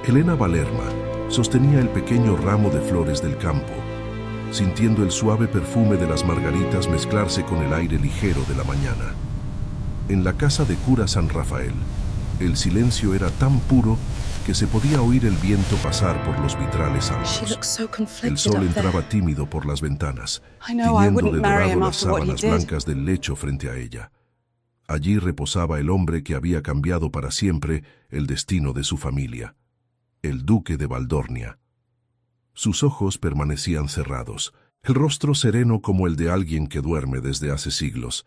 Elena Valerma sostenía el pequeño ramo de flores del campo, sintiendo el suave perfume de las margaritas mezclarse con el aire ligero de la mañana. En la casa de cura San Rafael, el silencio era tan puro que se podía oír el viento pasar por los vitrales altos. El sol entraba tímido por las ventanas, tiñendo de dorado las sábanas blancas del lecho frente a ella. Allí reposaba el hombre que había cambiado para siempre el destino de su familia, el duque de Valdornia. Sus ojos permanecían cerrados, el rostro sereno como el de alguien que duerme desde hace siglos.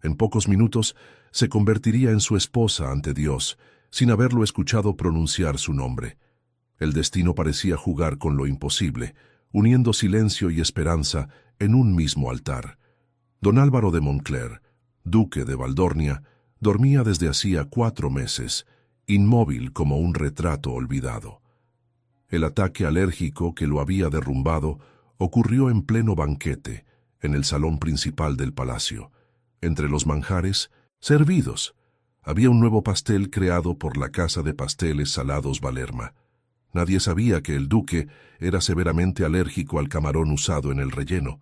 En pocos minutos se convertiría en su esposa ante Dios, sin haberlo escuchado pronunciar su nombre. El destino parecía jugar con lo imposible, uniendo silencio y esperanza en un mismo altar. Don Álvaro de Moncler, duque de Valdornia, dormía desde hacía 4 meses, inmóvil como un retrato olvidado. El ataque alérgico que lo había derrumbado ocurrió en pleno banquete, en el salón principal del palacio. Entre los manjares, servidos, había un nuevo pastel creado por la casa de pasteles salados Valerma. Nadie sabía que el duque era severamente alérgico al camarón usado en el relleno.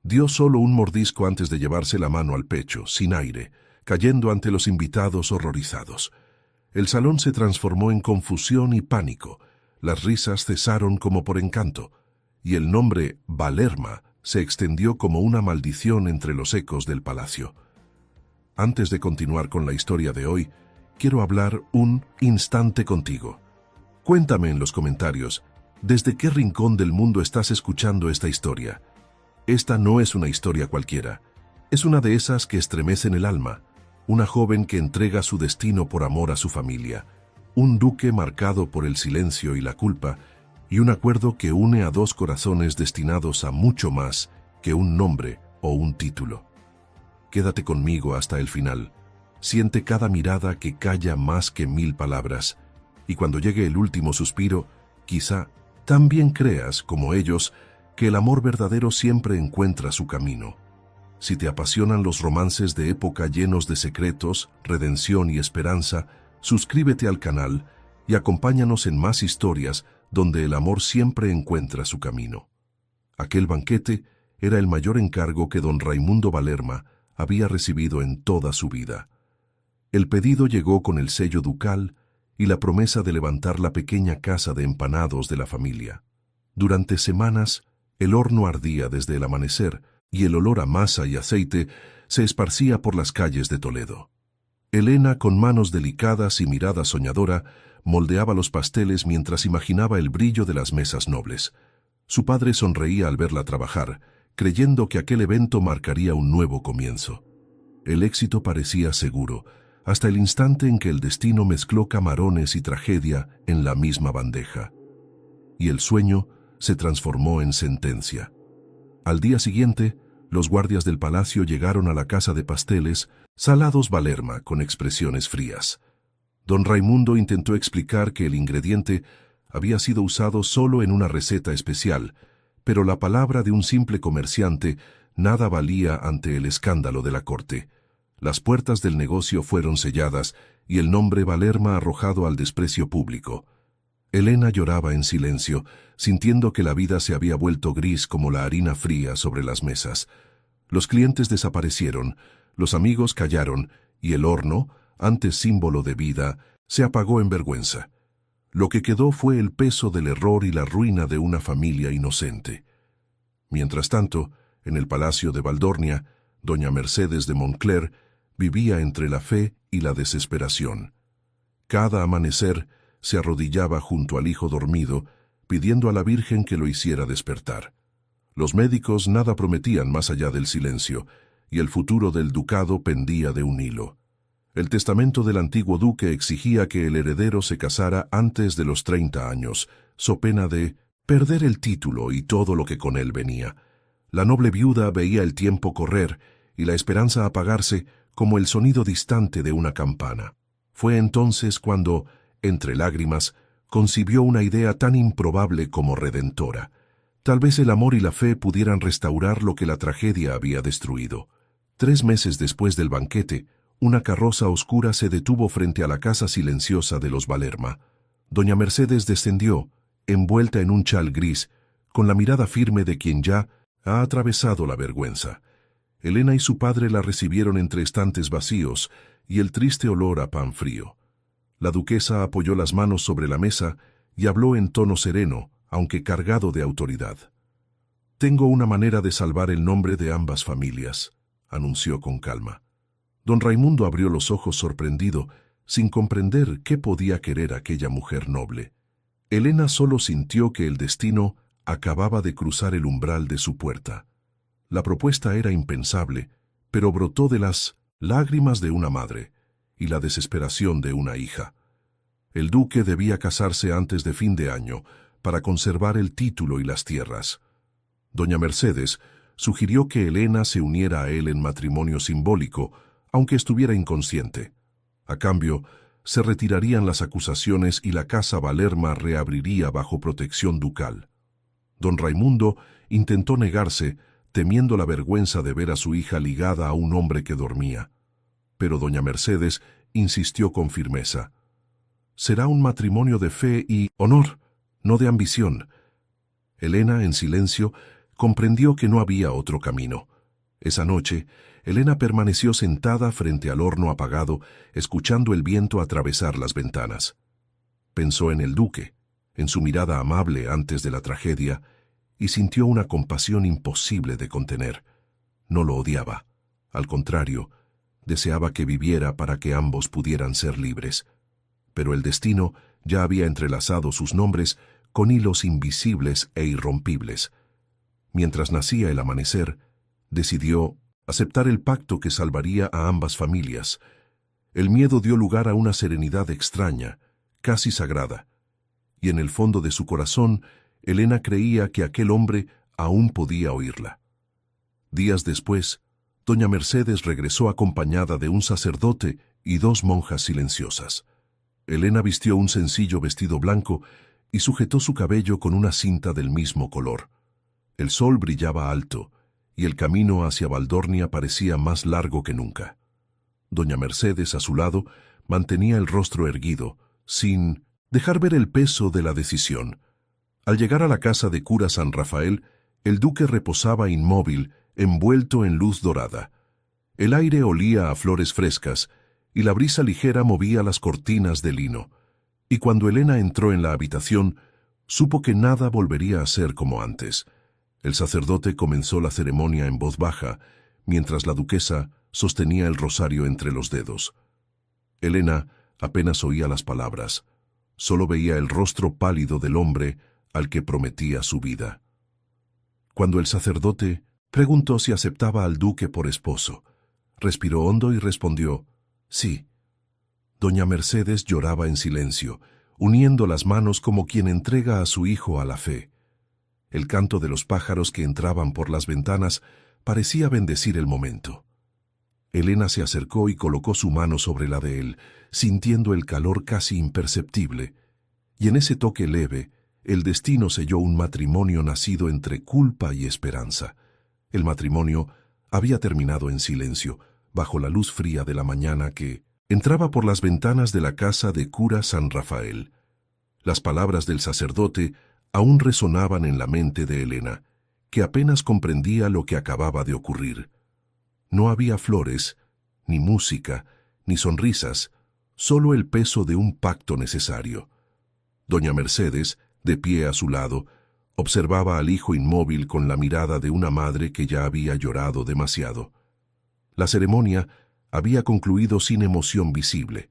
Dio solo un mordisco antes de llevarse la mano al pecho, sin aire, cayendo ante los invitados horrorizados. El salón se transformó en confusión y pánico. Las risas cesaron como por encanto, y el nombre Valerma se extendió como una maldición entre los ecos del palacio. Antes de continuar con la historia de hoy, quiero hablar un instante contigo. Cuéntame en los comentarios, ¿desde qué rincón del mundo estás escuchando esta historia? Esta no es una historia cualquiera. Es una de esas que estremecen el alma. Una joven que entrega su destino por amor a su familia. Un duque marcado por el silencio y la culpa, y un acuerdo que une a 2 corazones destinados a mucho más que un nombre o un título. Quédate conmigo hasta el final. Siente cada mirada que calla más que 1000 palabras, y cuando llegue el último suspiro, quizá también creas, como ellos, que el amor verdadero siempre encuentra su camino. Si te apasionan los romances de época llenos de secretos, redención y esperanza, suscríbete al canal y acompáñanos en más historias donde el amor siempre encuentra su camino. Aquel banquete era el mayor encargo que don Raimundo Valerma había recibido en toda su vida. El pedido llegó con el sello ducal y la promesa de levantar la pequeña casa de empanados de la familia. Durante semanas, el horno ardía desde el amanecer y el olor a masa y aceite se esparcía por las calles de Toledo. Elena, con manos delicadas y mirada soñadora, moldeaba los pasteles mientras imaginaba el brillo de las mesas nobles. Su padre sonreía al verla trabajar, creyendo que aquel evento marcaría un nuevo comienzo. El éxito parecía seguro, hasta el instante en que el destino mezcló camarones y tragedia en la misma bandeja. Y el sueño se transformó en sentencia. Al día siguiente, los guardias del palacio llegaron a la casa de pasteles, salados Valerma, con expresiones frías. Don Raimundo intentó explicar que el ingrediente había sido usado solo en una receta especial, pero la palabra de un simple comerciante nada valía ante el escándalo de la corte. Las puertas del negocio fueron selladas y el nombre Valerma arrojado al desprecio público. Elena lloraba en silencio, sintiendo que la vida se había vuelto gris como la harina fría sobre las mesas. Los clientes desaparecieron, los amigos callaron, y el horno, antes símbolo de vida, se apagó en vergüenza. Lo que quedó fue el peso del error y la ruina de una familia inocente. Mientras tanto, en el palacio de Valdornia, doña Mercedes de Moncler vivía entre la fe y la desesperación. Cada amanecer se arrodillaba junto al hijo dormido, pidiendo a la Virgen que lo hiciera despertar. Los médicos nada prometían más allá del silencio, y el futuro del ducado pendía de un hilo. El testamento del antiguo duque exigía que el heredero se casara antes de los 30 años, so pena de perder el título y todo lo que con él venía. La noble viuda veía el tiempo correr y la esperanza apagarse como el sonido distante de una campana. Fue entonces cuando, entre lágrimas, concibió una idea tan improbable como redentora. Tal vez el amor y la fe pudieran restaurar lo que la tragedia había destruido. 3 meses después del banquete, una carroza oscura se detuvo frente a la casa silenciosa de los Valerma. Doña Mercedes descendió, envuelta en un chal gris, con la mirada firme de quien ya ha atravesado la vergüenza. Elena y su padre la recibieron entre estantes vacíos y el triste olor a pan frío. La duquesa apoyó las manos sobre la mesa y habló en tono sereno, aunque cargado de autoridad. «Tengo una manera de salvar el nombre de ambas familias», anunció con calma. Don Raimundo abrió los ojos sorprendido, sin comprender qué podía querer aquella mujer noble. Elena solo sintió que el destino acababa de cruzar el umbral de su puerta. La propuesta era impensable, pero brotó de las lágrimas de una madre y la desesperación de una hija. El duque debía casarse antes de fin de año para conservar el título y las tierras. Doña Mercedes sugirió que Elena se uniera a él en matrimonio simbólico, aunque estuviera inconsciente. A cambio, se retirarían las acusaciones y la casa Valerma reabriría bajo protección ducal. Don Raimundo intentó negarse, temiendo la vergüenza de ver a su hija ligada a un hombre que dormía. Pero doña Mercedes insistió con firmeza. «Será un matrimonio de fe y honor, no de ambición». Elena, en silencio, comprendió que no había otro camino. Esa noche, Elena permaneció sentada frente al horno apagado, escuchando el viento atravesar las ventanas. Pensó en el duque, en su mirada amable antes de la tragedia, y sintió una compasión imposible de contener. No lo odiaba. Al contrario, deseaba que viviera para que ambos pudieran ser libres. Pero el destino ya había entrelazado sus nombres con hilos invisibles e irrompibles. Mientras nacía el amanecer, decidió aceptar el pacto que salvaría a ambas familias. El miedo dio lugar a una serenidad extraña, casi sagrada, y en el fondo de su corazón, Elena creía que aquel hombre aún podía oírla. Días después, doña Mercedes regresó acompañada de un sacerdote y 2 monjas silenciosas. Elena vistió un sencillo vestido blanco y sujetó su cabello con una cinta del mismo color. El sol brillaba alto, y el camino hacia Valdornia parecía más largo que nunca. Doña Mercedes, a su lado, mantenía el rostro erguido, sin dejar ver el peso de la decisión. Al llegar a la casa de cura San Rafael, el duque reposaba inmóvil, envuelto en luz dorada. El aire olía a flores frescas, y la brisa ligera movía las cortinas de lino. Y cuando Elena entró en la habitación, supo que nada volvería a ser como antes. El sacerdote comenzó la ceremonia en voz baja, mientras la duquesa sostenía el rosario entre los dedos. Elena apenas oía las palabras, solo veía el rostro pálido del hombre al que prometía su vida. Cuando el sacerdote preguntó si aceptaba al duque por esposo, respiró hondo y respondió, «Sí». Doña Mercedes lloraba en silencio, uniendo las manos como quien entrega a su hijo a la fe. El canto de los pájaros que entraban por las ventanas parecía bendecir el momento. Elena se acercó y colocó su mano sobre la de él, sintiendo el calor casi imperceptible, y en ese toque leve, el destino selló un matrimonio nacido entre culpa y esperanza. El matrimonio había terminado en silencio, bajo la luz fría de la mañana que entraba por las ventanas de la casa de cura San Rafael. Las palabras del sacerdote aún resonaban en la mente de Elena, que apenas comprendía lo que acababa de ocurrir. No había flores, ni música, ni sonrisas, solo el peso de un pacto necesario. Doña Mercedes, de pie a su lado, observaba al hijo inmóvil con la mirada de una madre que ya había llorado demasiado. La ceremonia había concluido sin emoción visible,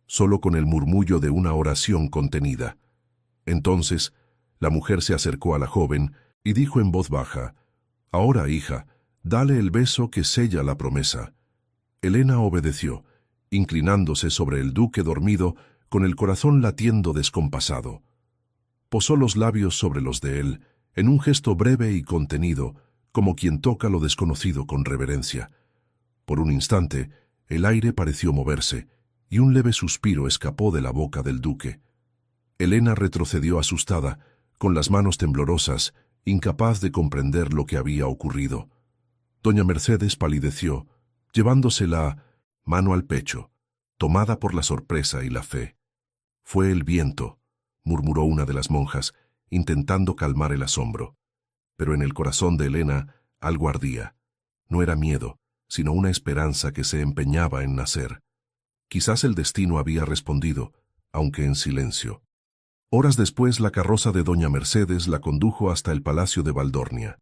solo con el murmullo de una oración contenida. Entonces, la mujer se acercó a la joven y dijo en voz baja, «Ahora, hija, dale el beso que sella la promesa». Elena obedeció, inclinándose sobre el duque dormido, con el corazón latiendo descompasado. Posó los labios sobre los de él, en un gesto breve y contenido, como quien toca lo desconocido con reverencia. Por un instante, el aire pareció moverse, y un leve suspiro escapó de la boca del duque. Elena retrocedió asustada, con las manos temblorosas, incapaz de comprender lo que había ocurrido. Doña Mercedes palideció, llevándose la mano al pecho, tomada por la sorpresa y la fe. Fue el viento, murmuró una de las monjas, intentando calmar el asombro. Pero en el corazón de Elena algo ardía. No era miedo, sino una esperanza que se empeñaba en nacer. Quizás el destino había respondido, aunque en silencio. Horas después, la carroza de doña Mercedes la condujo hasta el palacio de Valdornia.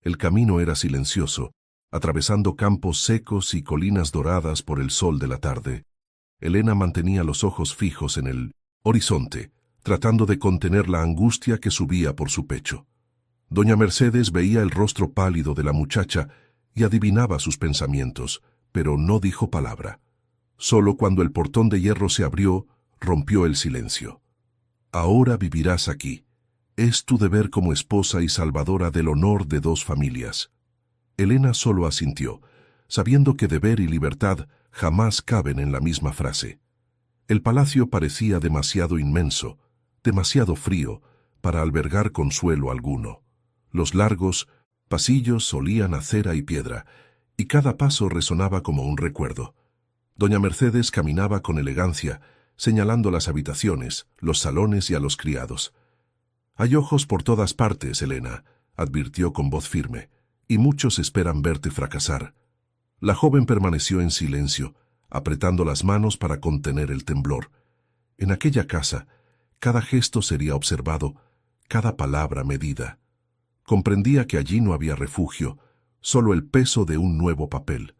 El camino era silencioso, atravesando campos secos y colinas doradas por el sol de la tarde. Elena mantenía los ojos fijos en el horizonte, tratando de contener la angustia que subía por su pecho. Doña Mercedes veía el rostro pálido de la muchacha y adivinaba sus pensamientos, pero no dijo palabra. Solo cuando el portón de hierro se abrió, rompió el silencio. Ahora vivirás aquí. Es tu deber como esposa y salvadora del honor de dos familias. Elena solo asintió, sabiendo que deber y libertad jamás caben en la misma frase. El palacio parecía demasiado inmenso, demasiado frío, para albergar consuelo alguno. Los largos pasillos olían a cera y piedra, y cada paso resonaba como un recuerdo. Doña Mercedes caminaba con elegancia, señalando las habitaciones, los salones y a los criados. «Hay ojos por todas partes, Elena», advirtió con voz firme, «y muchos esperan verte fracasar». La joven permaneció en silencio, apretando las manos para contener el temblor. En aquella casa, cada gesto sería observado, cada palabra medida. Comprendía que allí no había refugio, solo el peso de un nuevo papel.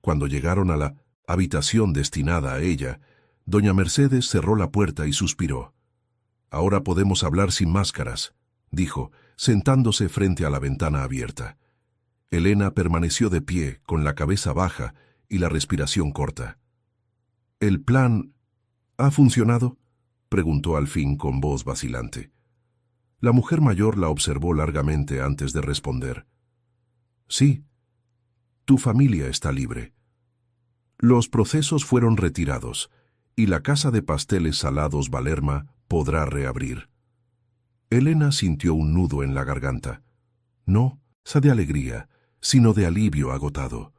Cuando llegaron a la habitación destinada a ella, doña Mercedes cerró la puerta y suspiró. «Ahora podemos hablar sin máscaras», dijo, sentándose frente a la ventana abierta. Elena permaneció de pie, con la cabeza baja y la respiración corta. «¿El plan ha funcionado?», preguntó al fin con voz vacilante. La mujer mayor la observó largamente antes de responder. «Sí, tu familia está libre». Los procesos fueron retirados, y la casa de pasteles salados Valerma podrá reabrir. Elena sintió un nudo en la garganta. No de alegría, sino de alivio agotado.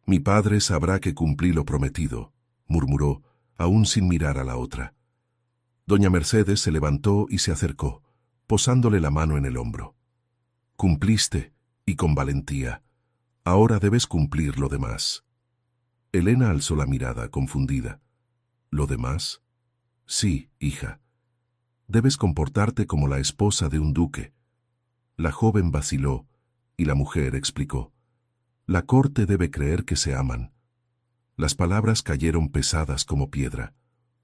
«Mi padre sabrá que cumplí lo prometido», murmuró, aún sin mirar a la otra. Doña Mercedes se levantó y se acercó, posándole la mano en el hombro. «Cumpliste, y con valentía. Ahora debes cumplir lo demás». Elena alzó la mirada, confundida. «¿Lo demás?» «Sí, hija. Debes comportarte como la esposa de un duque». La joven vaciló, y la mujer explicó. «La corte debe creer que se aman». Las palabras cayeron pesadas como piedra,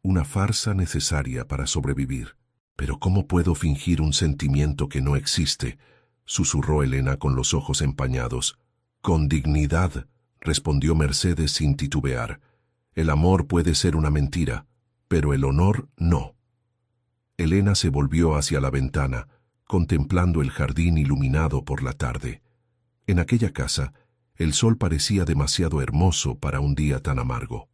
una farsa necesaria para sobrevivir. «¿Pero cómo puedo fingir un sentimiento que no existe?», susurró Elena con los ojos empañados. «Con dignidad», respondió Mercedes sin titubear. «El amor puede ser una mentira, pero el honor no». Elena se volvió hacia la ventana, contemplando el jardín iluminado por la tarde. En aquella casa, el sol parecía demasiado hermoso para un día tan amargo.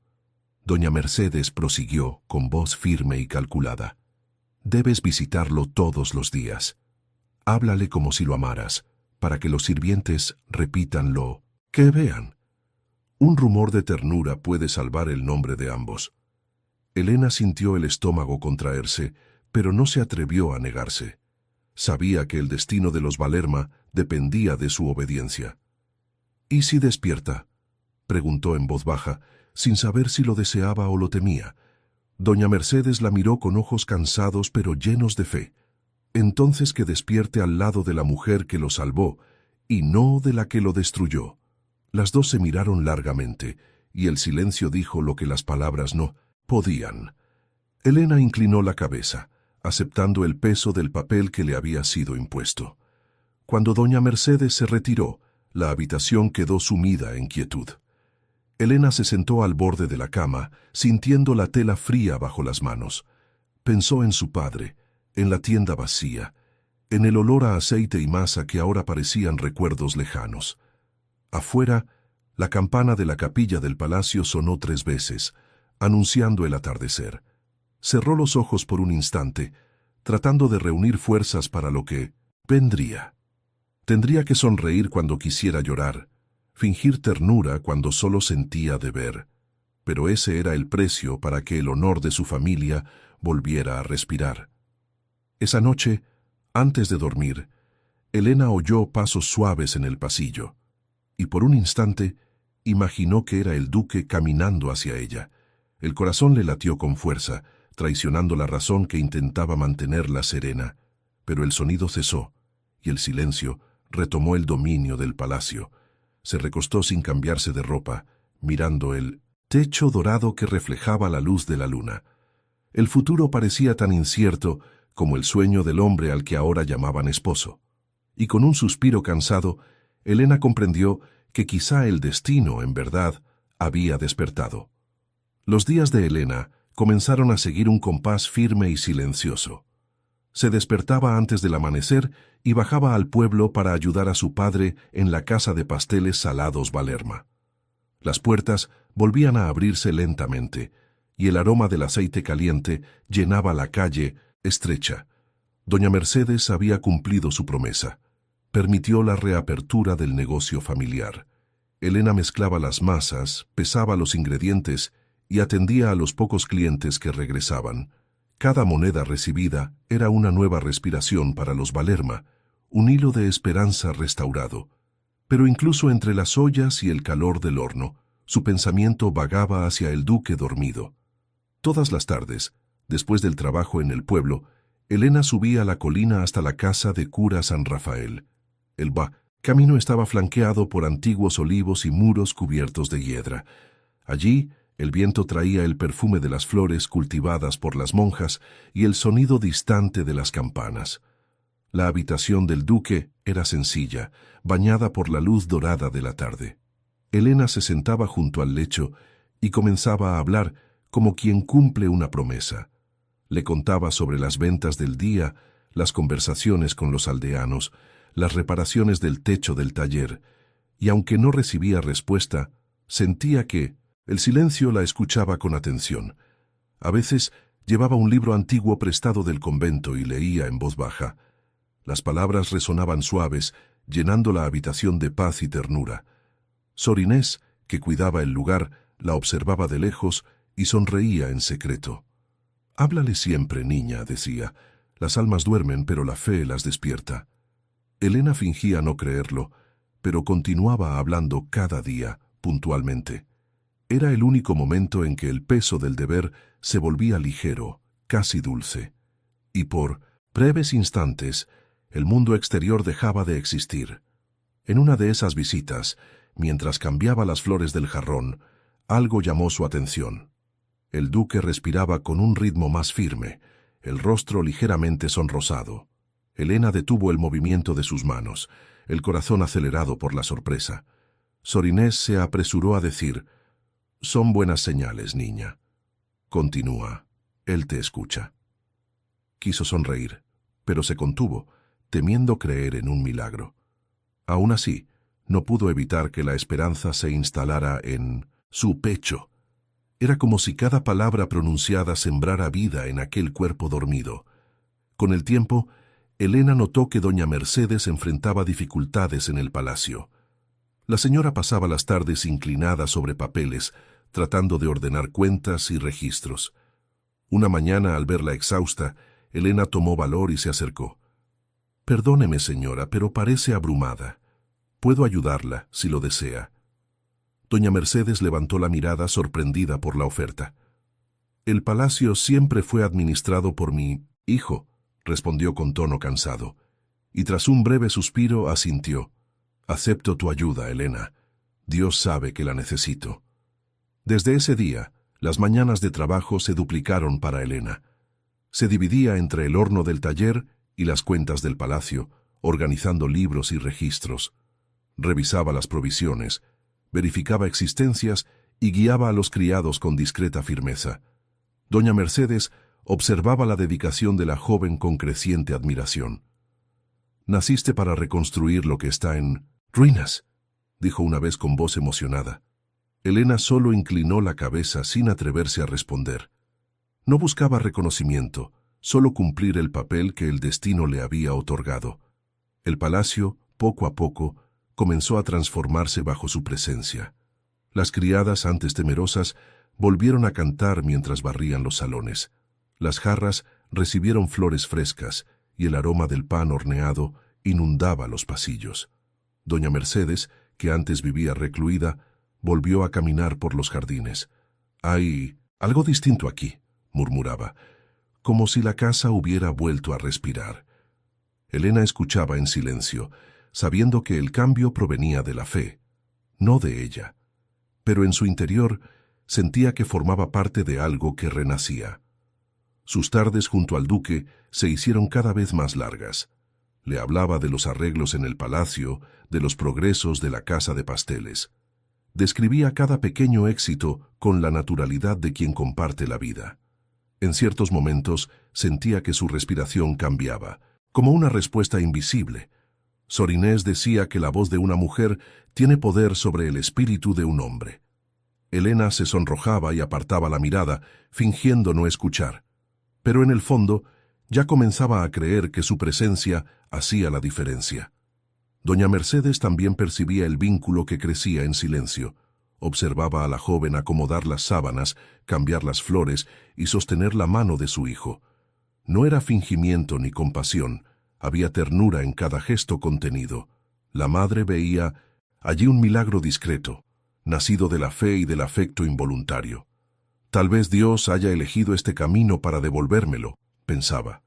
Doña Mercedes prosiguió con voz firme y calculada. «Debes visitarlo todos los días. Háblale como si lo amaras, para que los sirvientes repitan lo que vean. Un rumor de ternura puede salvar el nombre de ambos». Elena sintió el estómago contraerse, pero no se atrevió a negarse. Sabía que el destino de los Valerma dependía de su obediencia. «¿Y si despierta?», preguntó en voz baja, sin saber si lo deseaba o lo temía. Doña Mercedes la miró con ojos cansados pero llenos de fe. «Entonces que despierte al lado de la mujer que lo salvó, y no de la que lo destruyó». Las dos se miraron largamente, y el silencio dijo lo que las palabras no podían. Elena inclinó la cabeza, aceptando el peso del papel que le había sido impuesto. Cuando doña Mercedes se retiró, la habitación quedó sumida en quietud. Elena se sentó al borde de la cama, sintiendo la tela fría bajo las manos. Pensó en su padre, en la tienda vacía, en el olor a aceite y masa que ahora parecían recuerdos lejanos. Afuera, la campana de la capilla del palacio sonó 3 veces, anunciando el atardecer. Cerró los ojos por un instante, tratando de reunir fuerzas para lo que vendría. Tendría que sonreír cuando quisiera llorar, fingir ternura cuando solo sentía deber. Pero ese era el precio para que el honor de su familia volviera a respirar. Esa noche, antes de dormir, Elena oyó pasos suaves en el pasillo, y por un instante imaginó que era el duque caminando hacia ella. El corazón le latió con fuerza, traicionando la razón que intentaba mantenerla serena, pero el sonido cesó, y el silencio retomó el dominio del palacio. Se recostó sin cambiarse de ropa, mirando el techo dorado que reflejaba la luz de la luna. El futuro parecía tan incierto como el sueño del hombre al que ahora llamaban esposo. Y con un suspiro cansado, Elena comprendió que quizá el destino, en verdad, había despertado. Los días de Elena comenzaron a seguir un compás firme y silencioso. Se despertaba antes del amanecer y bajaba al pueblo para ayudar a su padre en la casa de pasteles salados Valerma. Las puertas volvían a abrirse lentamente, y el aroma del aceite caliente llenaba la calle estrecha. Doña Mercedes había cumplido su promesa. Permitió la reapertura del negocio familiar. Elena mezclaba las masas, pesaba los ingredientes y atendía a los pocos clientes que regresaban. Cada moneda recibida era una nueva respiración para los Valerma, un hilo de esperanza restaurado. Pero incluso entre las ollas y el calor del horno, su pensamiento vagaba hacia el duque dormido. Todas las tardes, después del trabajo en el pueblo, Elena subía a la colina hasta la casa de cura San Rafael. El camino estaba flanqueado por antiguos olivos y muros cubiertos de hiedra. Allí, el viento traía el perfume de las flores cultivadas por las monjas y el sonido distante de las campanas. La habitación del duque era sencilla, bañada por la luz dorada de la tarde. Elena se sentaba junto al lecho y comenzaba a hablar como quien cumple una promesa. Le contaba sobre las ventas del día, las conversaciones con los aldeanos, las reparaciones del techo del taller, y aunque no recibía respuesta, sentía que el silencio la escuchaba con atención. A veces llevaba un libro antiguo prestado del convento y leía en voz baja. Las palabras resonaban suaves, llenando la habitación de paz y ternura. Sor Inés, que cuidaba el lugar, la observaba de lejos y sonreía en secreto. «Háblale siempre, niña», decía. «Las almas duermen, pero la fe las despierta». Elena fingía no creerlo, pero continuaba hablando cada día, puntualmente. Era el único momento en que el peso del deber se volvía ligero, casi dulce. Y por breves instantes, el mundo exterior dejaba de existir. En una de esas visitas, mientras cambiaba las flores del jarrón, algo llamó su atención. El duque respiraba con un ritmo más firme, el rostro ligeramente sonrosado. Elena detuvo el movimiento de sus manos, el corazón acelerado por la sorpresa. Sor Inés se apresuró a decir: «Son buenas señales, niña. Continúa, él te escucha». Quiso sonreír, pero se contuvo, temiendo creer en un milagro. Aún así, no pudo evitar que la esperanza se instalara en su pecho. Era como si cada palabra pronunciada sembrara vida en aquel cuerpo dormido. Con el tiempo, Elena notó que doña Mercedes enfrentaba dificultades en el palacio. La señora pasaba las tardes inclinada sobre papeles, tratando de ordenar cuentas y registros. Una mañana, al verla exhausta, Elena tomó valor y se acercó. «Perdóneme, señora, pero parece abrumada. Puedo ayudarla, si lo desea». Doña Mercedes levantó la mirada sorprendida por la oferta. «El palacio siempre fue administrado por mi hijo», respondió con tono cansado, y tras un breve suspiro asintió. «Acepto tu ayuda, Elena. Dios sabe que la necesito». Desde ese día, las mañanas de trabajo se duplicaron para Elena. Se dividía entre el horno del taller y las cuentas del palacio, organizando libros y registros. Revisaba las provisiones, verificaba existencias y guiaba a los criados con discreta firmeza. Doña Mercedes observaba la dedicación de la joven con creciente admiración. «Naciste para reconstruir lo que está en ruinas», dijo una vez con voz emocionada. Elena solo inclinó la cabeza sin atreverse a responder. No buscaba reconocimiento, solo cumplir el papel que el destino le había otorgado. El palacio, poco a poco, comenzó a transformarse bajo su presencia. Las criadas, antes temerosas, volvieron a cantar mientras barrían los salones. Las jarras recibieron flores frescas y el aroma del pan horneado inundaba los pasillos. Doña Mercedes, que antes vivía recluida, volvió a caminar por los jardines. «Hay algo distinto aquí», murmuraba, como si la casa hubiera vuelto a respirar. Elena escuchaba en silencio, sabiendo que el cambio provenía de la fe, no de ella. Pero en su interior sentía que formaba parte de algo que renacía. Sus tardes junto al duque se hicieron cada vez más largas. Le hablaba de los arreglos en el palacio, de los progresos de la casa de pasteles. Describía cada pequeño éxito con la naturalidad de quien comparte la vida. En ciertos momentos sentía que su respiración cambiaba, como una respuesta invisible. Sor Inés decía que la voz de una mujer tiene poder sobre el espíritu de un hombre. Elena se sonrojaba y apartaba la mirada, fingiendo no escuchar. Pero en el fondo ya comenzaba a creer que su presencia hacía la diferencia. Doña Mercedes también percibía el vínculo que crecía en silencio. Observaba a la joven acomodar las sábanas, cambiar las flores y sostener la mano de su hijo. No era fingimiento ni compasión, había ternura en cada gesto contenido. La madre veía allí un milagro discreto, nacido de la fe y del afecto involuntario. Tal vez Dios haya elegido este camino para devolvérmelo, pensaba.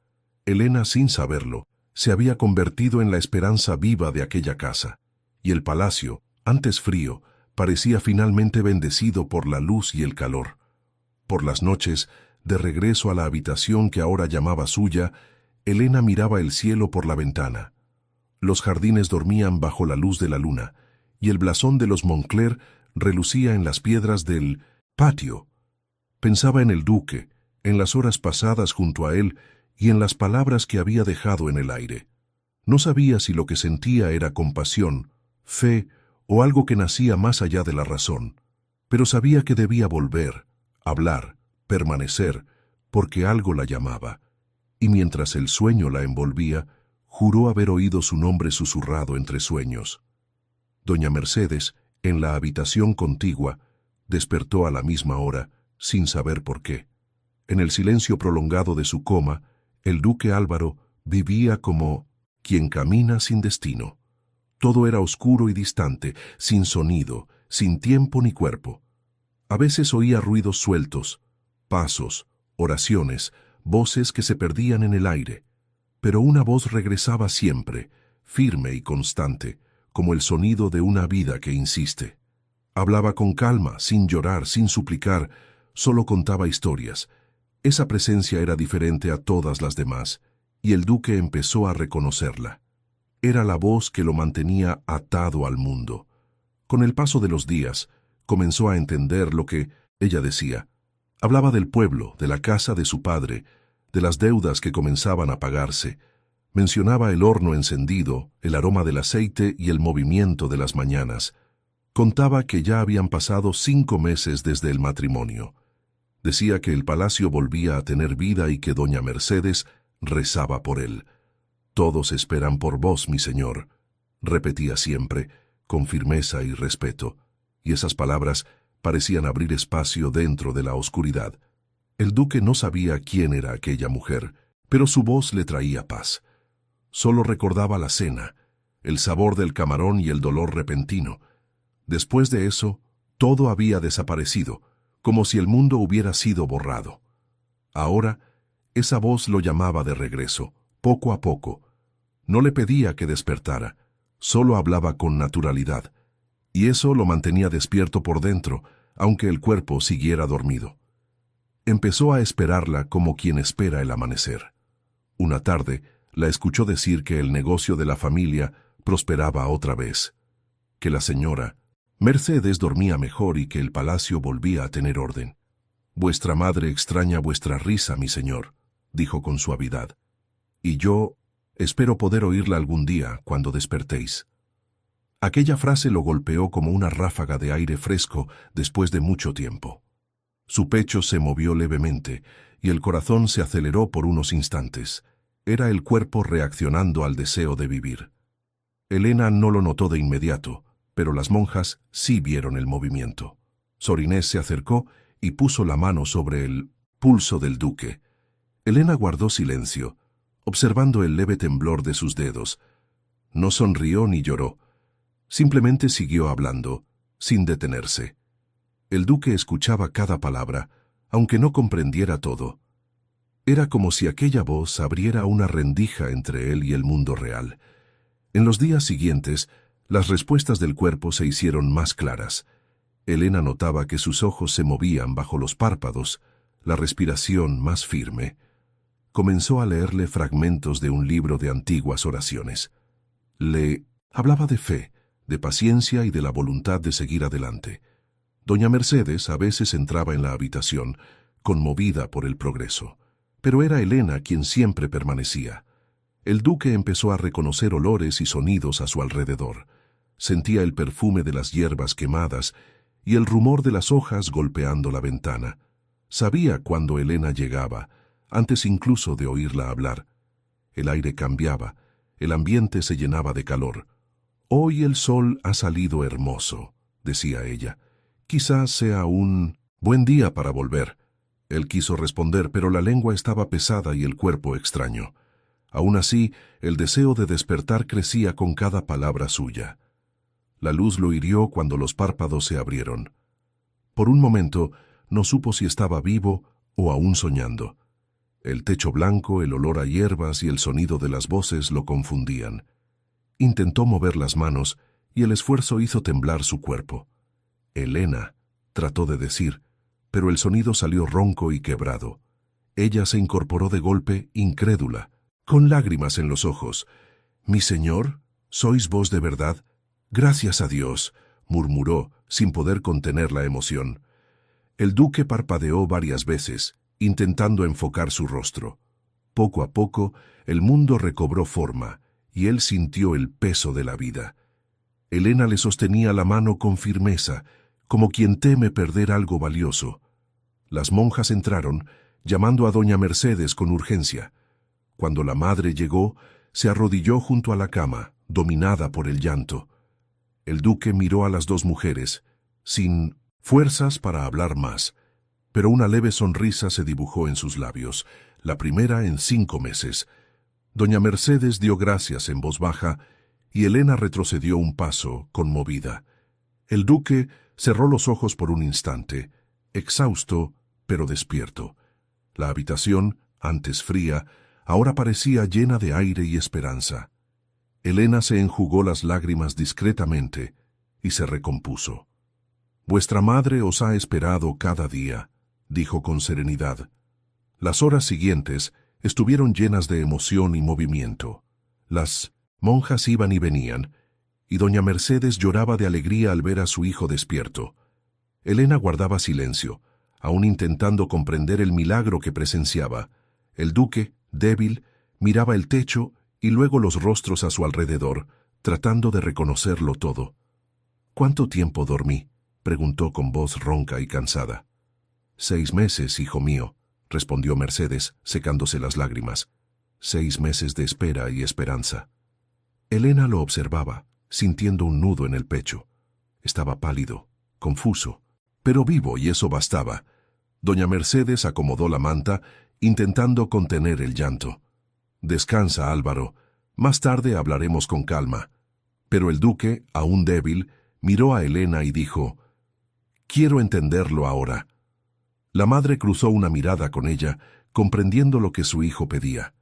Elena, sin saberlo, se había convertido en la esperanza viva de aquella casa, y el palacio, antes frío, parecía finalmente bendecido por la luz y el calor. Por las noches, de regreso a la habitación que ahora llamaba suya, Elena miraba el cielo por la ventana. Los jardines dormían bajo la luz de la luna, y el blasón de los Moncler relucía en las piedras del patio. Pensaba en el duque, en las horas pasadas junto a él y en las palabras que había dejado en el aire. No sabía si lo que sentía era compasión, fe o algo que nacía más allá de la razón, pero sabía que debía volver, hablar, permanecer, porque algo la llamaba, y mientras el sueño la envolvía, juró haber oído su nombre susurrado entre sueños. Doña Mercedes, en la habitación contigua, despertó a la misma hora, sin saber por qué. En el silencio prolongado de su coma, el duque Álvaro vivía como quien camina sin destino. Todo era oscuro y distante, sin sonido, sin tiempo ni cuerpo. A veces oía ruidos sueltos, pasos, oraciones, voces que se perdían en el aire. Pero una voz regresaba siempre, firme y constante, como el sonido de una vida que insiste. Hablaba con calma, sin llorar, sin suplicar, solo contaba historias. Esa presencia era diferente a todas las demás, y el duque empezó a reconocerla. Era la voz que lo mantenía atado al mundo. Con el paso de los días, comenzó a entender lo que ella decía. Hablaba del pueblo, de la casa de su padre, de las deudas que comenzaban a pagarse. Mencionaba el horno encendido, el aroma del aceite y el movimiento de las mañanas. Contaba que ya habían pasado 5 meses desde el matrimonio. Decía que el palacio volvía a tener vida y que doña Mercedes rezaba por él. «Todos esperan por vos, mi señor», repetía siempre, con firmeza y respeto, y esas palabras parecían abrir espacio dentro de la oscuridad. El duque no sabía quién era aquella mujer, pero su voz le traía paz. Solo recordaba la cena, el sabor del camarón y el dolor repentino. Después de eso, todo había desaparecido, como si el mundo hubiera sido borrado. Ahora, esa voz lo llamaba de regreso, poco a poco. No le pedía que despertara, solo hablaba con naturalidad, y eso lo mantenía despierto por dentro, aunque el cuerpo siguiera dormido. Empezó a esperarla como quien espera el amanecer. Una tarde, la escuchó decir que el negocio de la familia prosperaba otra vez, que la señora Mercedes dormía mejor y que el palacio volvía a tener orden. «Vuestra madre extraña vuestra risa, mi señor», dijo con suavidad, «y yo espero poder oírla algún día cuando despertéis». Aquella frase lo golpeó como una ráfaga de aire fresco después de mucho tiempo. Su pecho se movió levemente y el corazón se aceleró por unos instantes. Era el cuerpo reaccionando al deseo de vivir. Elena no lo notó de inmediato, pero las monjas sí vieron el movimiento. Sor Inés se acercó y puso la mano sobre el pulso del duque. Elena guardó silencio, observando el leve temblor de sus dedos. No sonrió ni lloró. Simplemente siguió hablando, sin detenerse. El duque escuchaba cada palabra, aunque no comprendiera todo. Era como si aquella voz abriera una rendija entre él y el mundo real. En los días siguientes, las respuestas del cuerpo se hicieron más claras. Elena notaba que sus ojos se movían bajo los párpados, la respiración más firme. Comenzó a leerle fragmentos de un libro de antiguas oraciones. Le hablaba de fe, de paciencia y de la voluntad de seguir adelante. Doña Mercedes a veces entraba en la habitación, conmovida por el progreso. Pero era Elena quien siempre permanecía. El duque empezó a reconocer olores y sonidos a su alrededor. Sentía el perfume de las hierbas quemadas y el rumor de las hojas golpeando la ventana. Sabía cuando Elena llegaba, antes incluso de oírla hablar. El aire cambiaba, el ambiente se llenaba de calor. «Hoy el sol ha salido hermoso», decía ella. «Quizás sea un buen día para volver». Él quiso responder, pero la lengua estaba pesada y el cuerpo extraño. Aún así, el deseo de despertar crecía con cada palabra suya. La luz lo hirió cuando los párpados se abrieron. Por un momento, no supo si estaba vivo o aún soñando. El techo blanco, el olor a hierbas y el sonido de las voces lo confundían. Intentó mover las manos y el esfuerzo hizo temblar su cuerpo. «Elena», trató de decir, pero el sonido salió ronco y quebrado. Ella se incorporó de golpe, incrédula, con lágrimas en los ojos. «¿Mi señor? ¿Sois vos de verdad? Gracias a Dios», murmuró, sin poder contener la emoción. El duque parpadeó varias veces, intentando enfocar su rostro. Poco a poco, el mundo recobró forma, y él sintió el peso de la vida. Elena le sostenía la mano con firmeza, como quien teme perder algo valioso. Las monjas entraron, llamando a doña Mercedes con urgencia. Cuando la madre llegó, se arrodilló junto a la cama, dominada por el llanto. El duque miró a las dos mujeres, sin fuerzas para hablar más, pero una leve sonrisa se dibujó en sus labios, la primera en 5 meses. Doña Mercedes dio gracias en voz baja, y Elena retrocedió un paso, conmovida. El duque cerró los ojos por un instante, exhausto, pero despierto. La habitación, antes fría, ahora parecía llena de aire y esperanza. Elena se enjugó las lágrimas discretamente y se recompuso. «Vuestra madre os ha esperado cada día», dijo con serenidad. Las horas siguientes estuvieron llenas de emoción y movimiento. Las monjas iban y venían, y doña Mercedes lloraba de alegría al ver a su hijo despierto. Elena guardaba silencio, aún intentando comprender el milagro que presenciaba. El duque, débil, miraba el techo y luego los rostros a su alrededor, tratando de reconocerlo todo. «¿Cuánto tiempo dormí?», preguntó con voz ronca y cansada. «6 meses, hijo mío», respondió Mercedes, secándose las lágrimas. 6 meses de espera y esperanza. Elena lo observaba, sintiendo un nudo en el pecho. Estaba pálido, confuso, pero vivo, y eso bastaba. Doña Mercedes acomodó la manta, intentando contener el llanto. «Descansa, Álvaro. Más tarde hablaremos con calma». Pero el duque, aún débil, miró a Elena y dijo: «Quiero entenderlo ahora». La madre cruzó una mirada con ella, comprendiendo lo que su hijo pedía.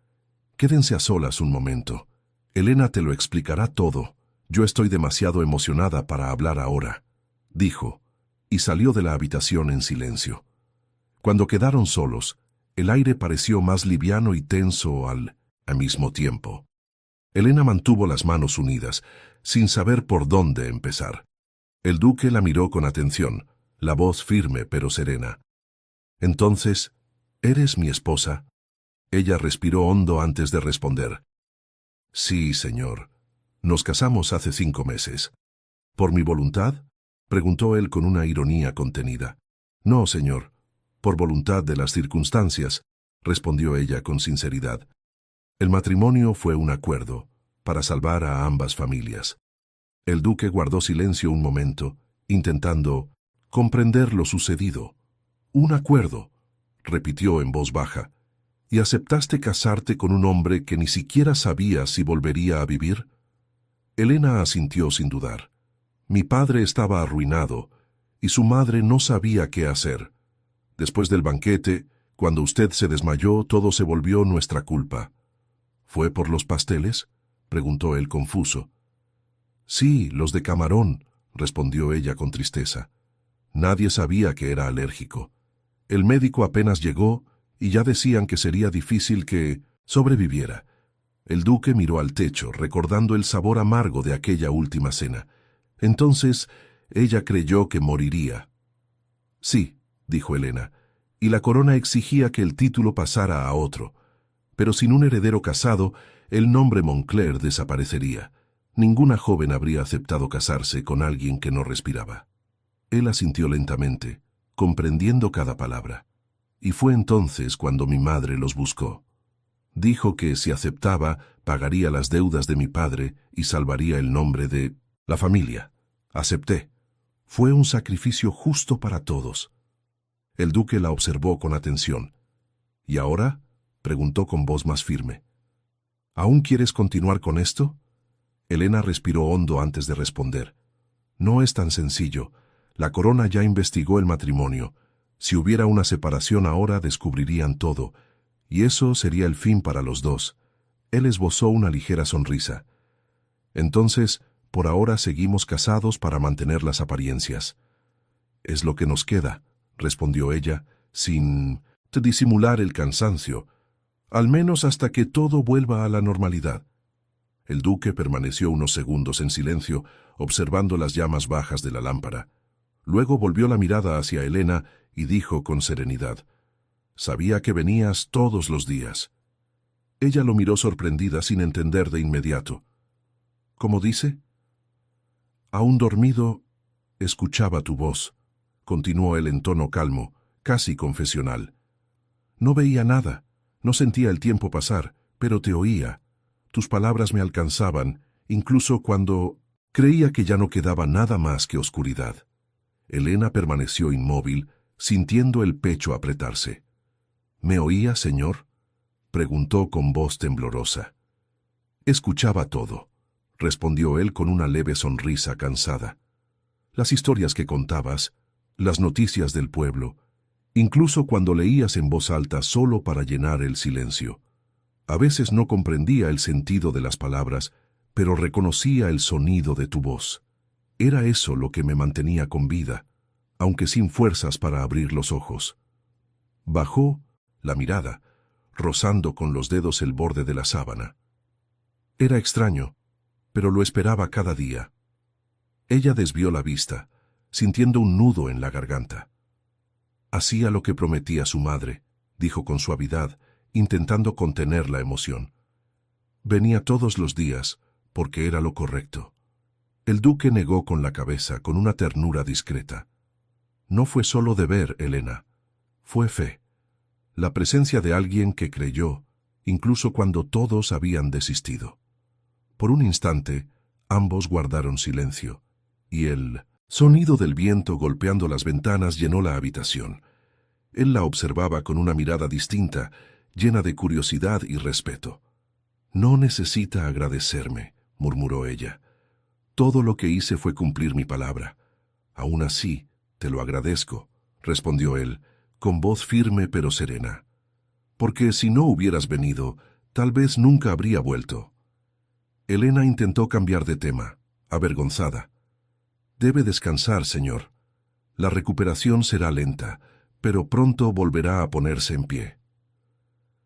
«Quédense a solas un momento. Elena te lo explicará todo. Yo estoy demasiado emocionada para hablar ahora», dijo, y salió de la habitación en silencio. Cuando quedaron solos, el aire pareció más liviano y tenso al mismo tiempo. Elena mantuvo las manos unidas, sin saber por dónde empezar. El duque la miró con atención, la voz firme pero serena. «Entonces, ¿eres mi esposa?». Ella respiró hondo antes de responder. «Sí, señor. Nos casamos hace 5 meses». «¿Por mi voluntad?», preguntó él con una ironía contenida. «No, señor. Por voluntad de las circunstancias», respondió ella con sinceridad. El matrimonio fue un acuerdo, para salvar a ambas familias. El duque guardó silencio un momento, intentando comprender lo sucedido. «Un acuerdo», repitió en voz baja. ¿Y aceptaste casarte con un hombre que ni siquiera sabía si volvería a vivir? Elena asintió sin dudar. Mi padre estaba arruinado, y su madre no sabía qué hacer. Después del banquete, cuando usted se desmayó, todo se volvió nuestra culpa. ¿Fue por los pasteles?, preguntó él confuso. Sí, los de camarón, respondió ella con tristeza. Nadie sabía que era alérgico. El médico apenas llegó y ya decían que sería difícil que sobreviviera. El duque miró al techo, recordando el sabor amargo de aquella última cena. Entonces, ella creyó que moriría. Sí, dijo Elena, y la corona exigía que el título pasara a otro. Pero sin un heredero casado, el nombre Moncler desaparecería. Ninguna joven habría aceptado casarse con alguien que no respiraba. Él asintió lentamente, comprendiendo cada palabra. Y fue entonces cuando mi madre los buscó. Dijo que si aceptaba, pagaría las deudas de mi padre y salvaría el nombre de la familia. Acepté. Fue un sacrificio justo para todos. El duque la observó con atención. ¿Y ahora?, preguntó con voz más firme. ¿Aún quieres continuar con esto? Elena respiró hondo antes de responder. No es tan sencillo. La corona ya investigó el matrimonio. Si hubiera una separación ahora, descubrirían todo, y eso sería el fin para los dos. Él esbozó una ligera sonrisa. Entonces, por ahora seguimos casados para mantener las apariencias. Es lo que nos queda, respondió ella, sin disimular el cansancio, al menos hasta que todo vuelva a la normalidad. El duque permaneció unos segundos en silencio, observando las llamas bajas de la lámpara. Luego volvió la mirada hacia Elena y dijo con serenidad: «Sabía que venías todos los días». Ella lo miró sorprendida sin entender de inmediato. «¿Cómo dice?» «Aún dormido, escuchaba tu voz», continuó él en tono calmo, casi confesional. «No veía nada, no sentía el tiempo pasar, pero te oía. Tus palabras me alcanzaban, incluso cuando creía que ya no quedaba nada más que oscuridad». Elena permaneció inmóvil, sintiendo el pecho apretarse. «¿Me oía, señor?», preguntó con voz temblorosa. «Escuchaba todo», respondió él con una leve sonrisa cansada. «Las historias que contabas, las noticias del pueblo, incluso cuando leías en voz alta solo para llenar el silencio. A veces no comprendía el sentido de las palabras, pero reconocía el sonido de tu voz. Era eso lo que me mantenía con vida, aunque sin fuerzas para abrir los ojos». Bajó la mirada, rozando con los dedos el borde de la sábana. Era extraño, pero lo esperaba cada día. Ella desvió la vista, sintiendo un nudo en la garganta. «Hacía lo que prometía su madre», dijo con suavidad, intentando contener la emoción. «Venía todos los días, porque era lo correcto». El duque negó con la cabeza, con una ternura discreta. «No fue solo deber, Elena. Fue fe. La presencia de alguien que creyó, incluso cuando todos habían desistido». Por un instante, ambos guardaron silencio, y el sonido del viento golpeando las ventanas llenó la habitación. Él la observaba con una mirada distinta, llena de curiosidad y respeto. «No necesita agradecerme», murmuró ella. «Todo lo que hice fue cumplir mi palabra. Aún así, te lo agradezco», respondió él, con voz firme pero serena. «Porque si no hubieras venido, tal vez nunca habría vuelto». Elena intentó cambiar de tema, avergonzada. «Debe descansar, señor. La recuperación será lenta, pero pronto volverá a ponerse en pie».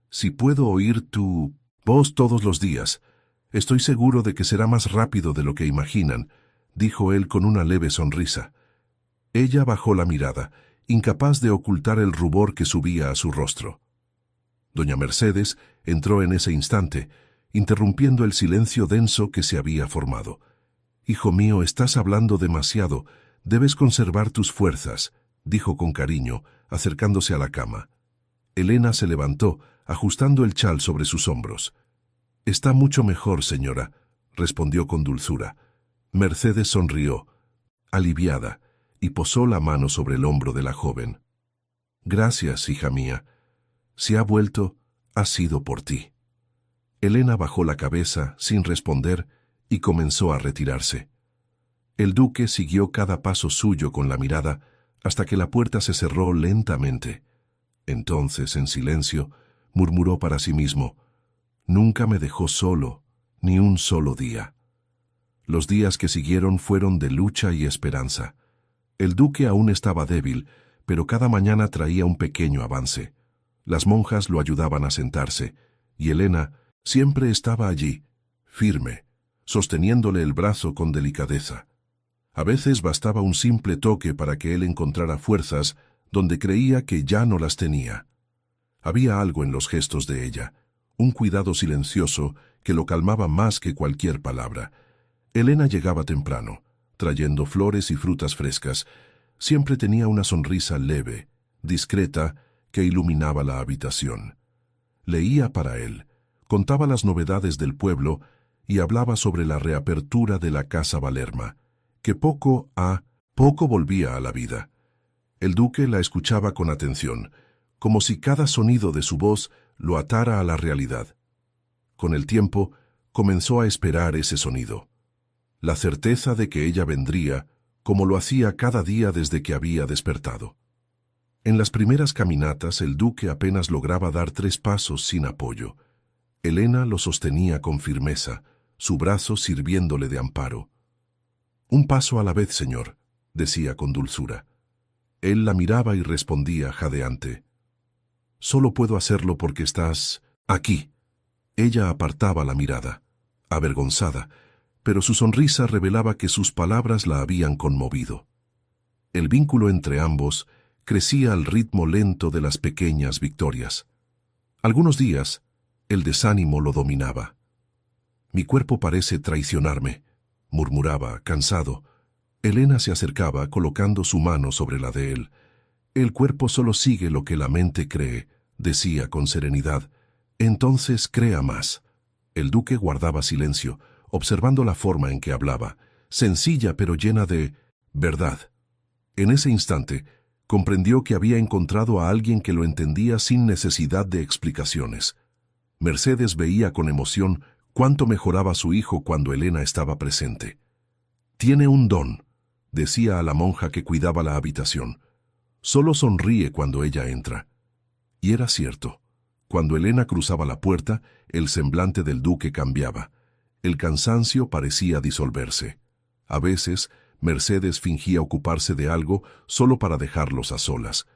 «Si puedo oír tu voz todos los días, estoy seguro de que será más rápido de lo que imaginan», dijo él con una leve sonrisa. Ella bajó la mirada, incapaz de ocultar el rubor que subía a su rostro. Doña Mercedes entró en ese instante, interrumpiendo el silencio denso que se había formado. «Hijo mío, estás hablando demasiado. Debes conservar tus fuerzas», dijo con cariño, acercándose a la cama. Elena se levantó, ajustando el chal sobre sus hombros. «Está mucho mejor, señora», respondió con dulzura. Mercedes sonrió, aliviada, y posó la mano sobre el hombro de la joven. «Gracias, hija mía. Si ha vuelto, ha sido por ti». Elena bajó la cabeza sin responder y comenzó a retirarse. El duque siguió cada paso suyo con la mirada hasta que la puerta se cerró lentamente. Entonces, en silencio, murmuró para sí mismo: «Nunca me dejó solo, ni un solo día». Los días que siguieron fueron de lucha y esperanza. El duque aún estaba débil, pero cada mañana traía un pequeño avance. Las monjas lo ayudaban a sentarse, y Elena siempre estaba allí, firme, sosteniéndole el brazo con delicadeza. A veces bastaba un simple toque para que él encontrara fuerzas donde creía que ya no las tenía. Había algo en los gestos de ella, un cuidado silencioso que lo calmaba más que cualquier palabra. Elena llegaba temprano, trayendo flores y frutas frescas. Siempre tenía una sonrisa leve, discreta, que iluminaba la habitación. Leía para él, contaba las novedades del pueblo y hablaba sobre la reapertura de la Casa Valerma, que poco a poco volvía a la vida. El duque la escuchaba con atención, como si cada sonido de su voz lo atara a la realidad. Con el tiempo, comenzó a esperar ese sonido. La certeza de que ella vendría, como lo hacía cada día desde que había despertado. En las primeras caminatas, el duque apenas lograba dar 3 pasos sin apoyo. Elena lo sostenía con firmeza, su brazo sirviéndole de amparo. «Un paso a la vez, señor», decía con dulzura. Él la miraba y respondía jadeante: «Solo puedo hacerlo porque estás aquí». Ella apartaba la mirada, avergonzada, pero su sonrisa revelaba que sus palabras la habían conmovido. El vínculo entre ambos crecía al ritmo lento de las pequeñas victorias. Algunos días, el desánimo lo dominaba. «Mi cuerpo parece traicionarme», murmuraba, cansado. Elena se acercaba colocando su mano sobre la de él. «El cuerpo solo sigue lo que la mente cree», decía con serenidad. «Entonces crea más». El duque guardaba silencio, observando la forma en que hablaba, sencilla pero llena de verdad. En ese instante, comprendió que había encontrado a alguien que lo entendía sin necesidad de explicaciones. Mercedes veía con emoción cuánto mejoraba su hijo cuando Elena estaba presente. «Tiene un don», decía a la monja que cuidaba la habitación. «Solo sonríe cuando ella entra». Y era cierto. Cuando Elena cruzaba la puerta, el semblante del duque cambiaba. El cansancio parecía disolverse. A veces, Mercedes fingía ocuparse de algo solo para dejarlos a solas.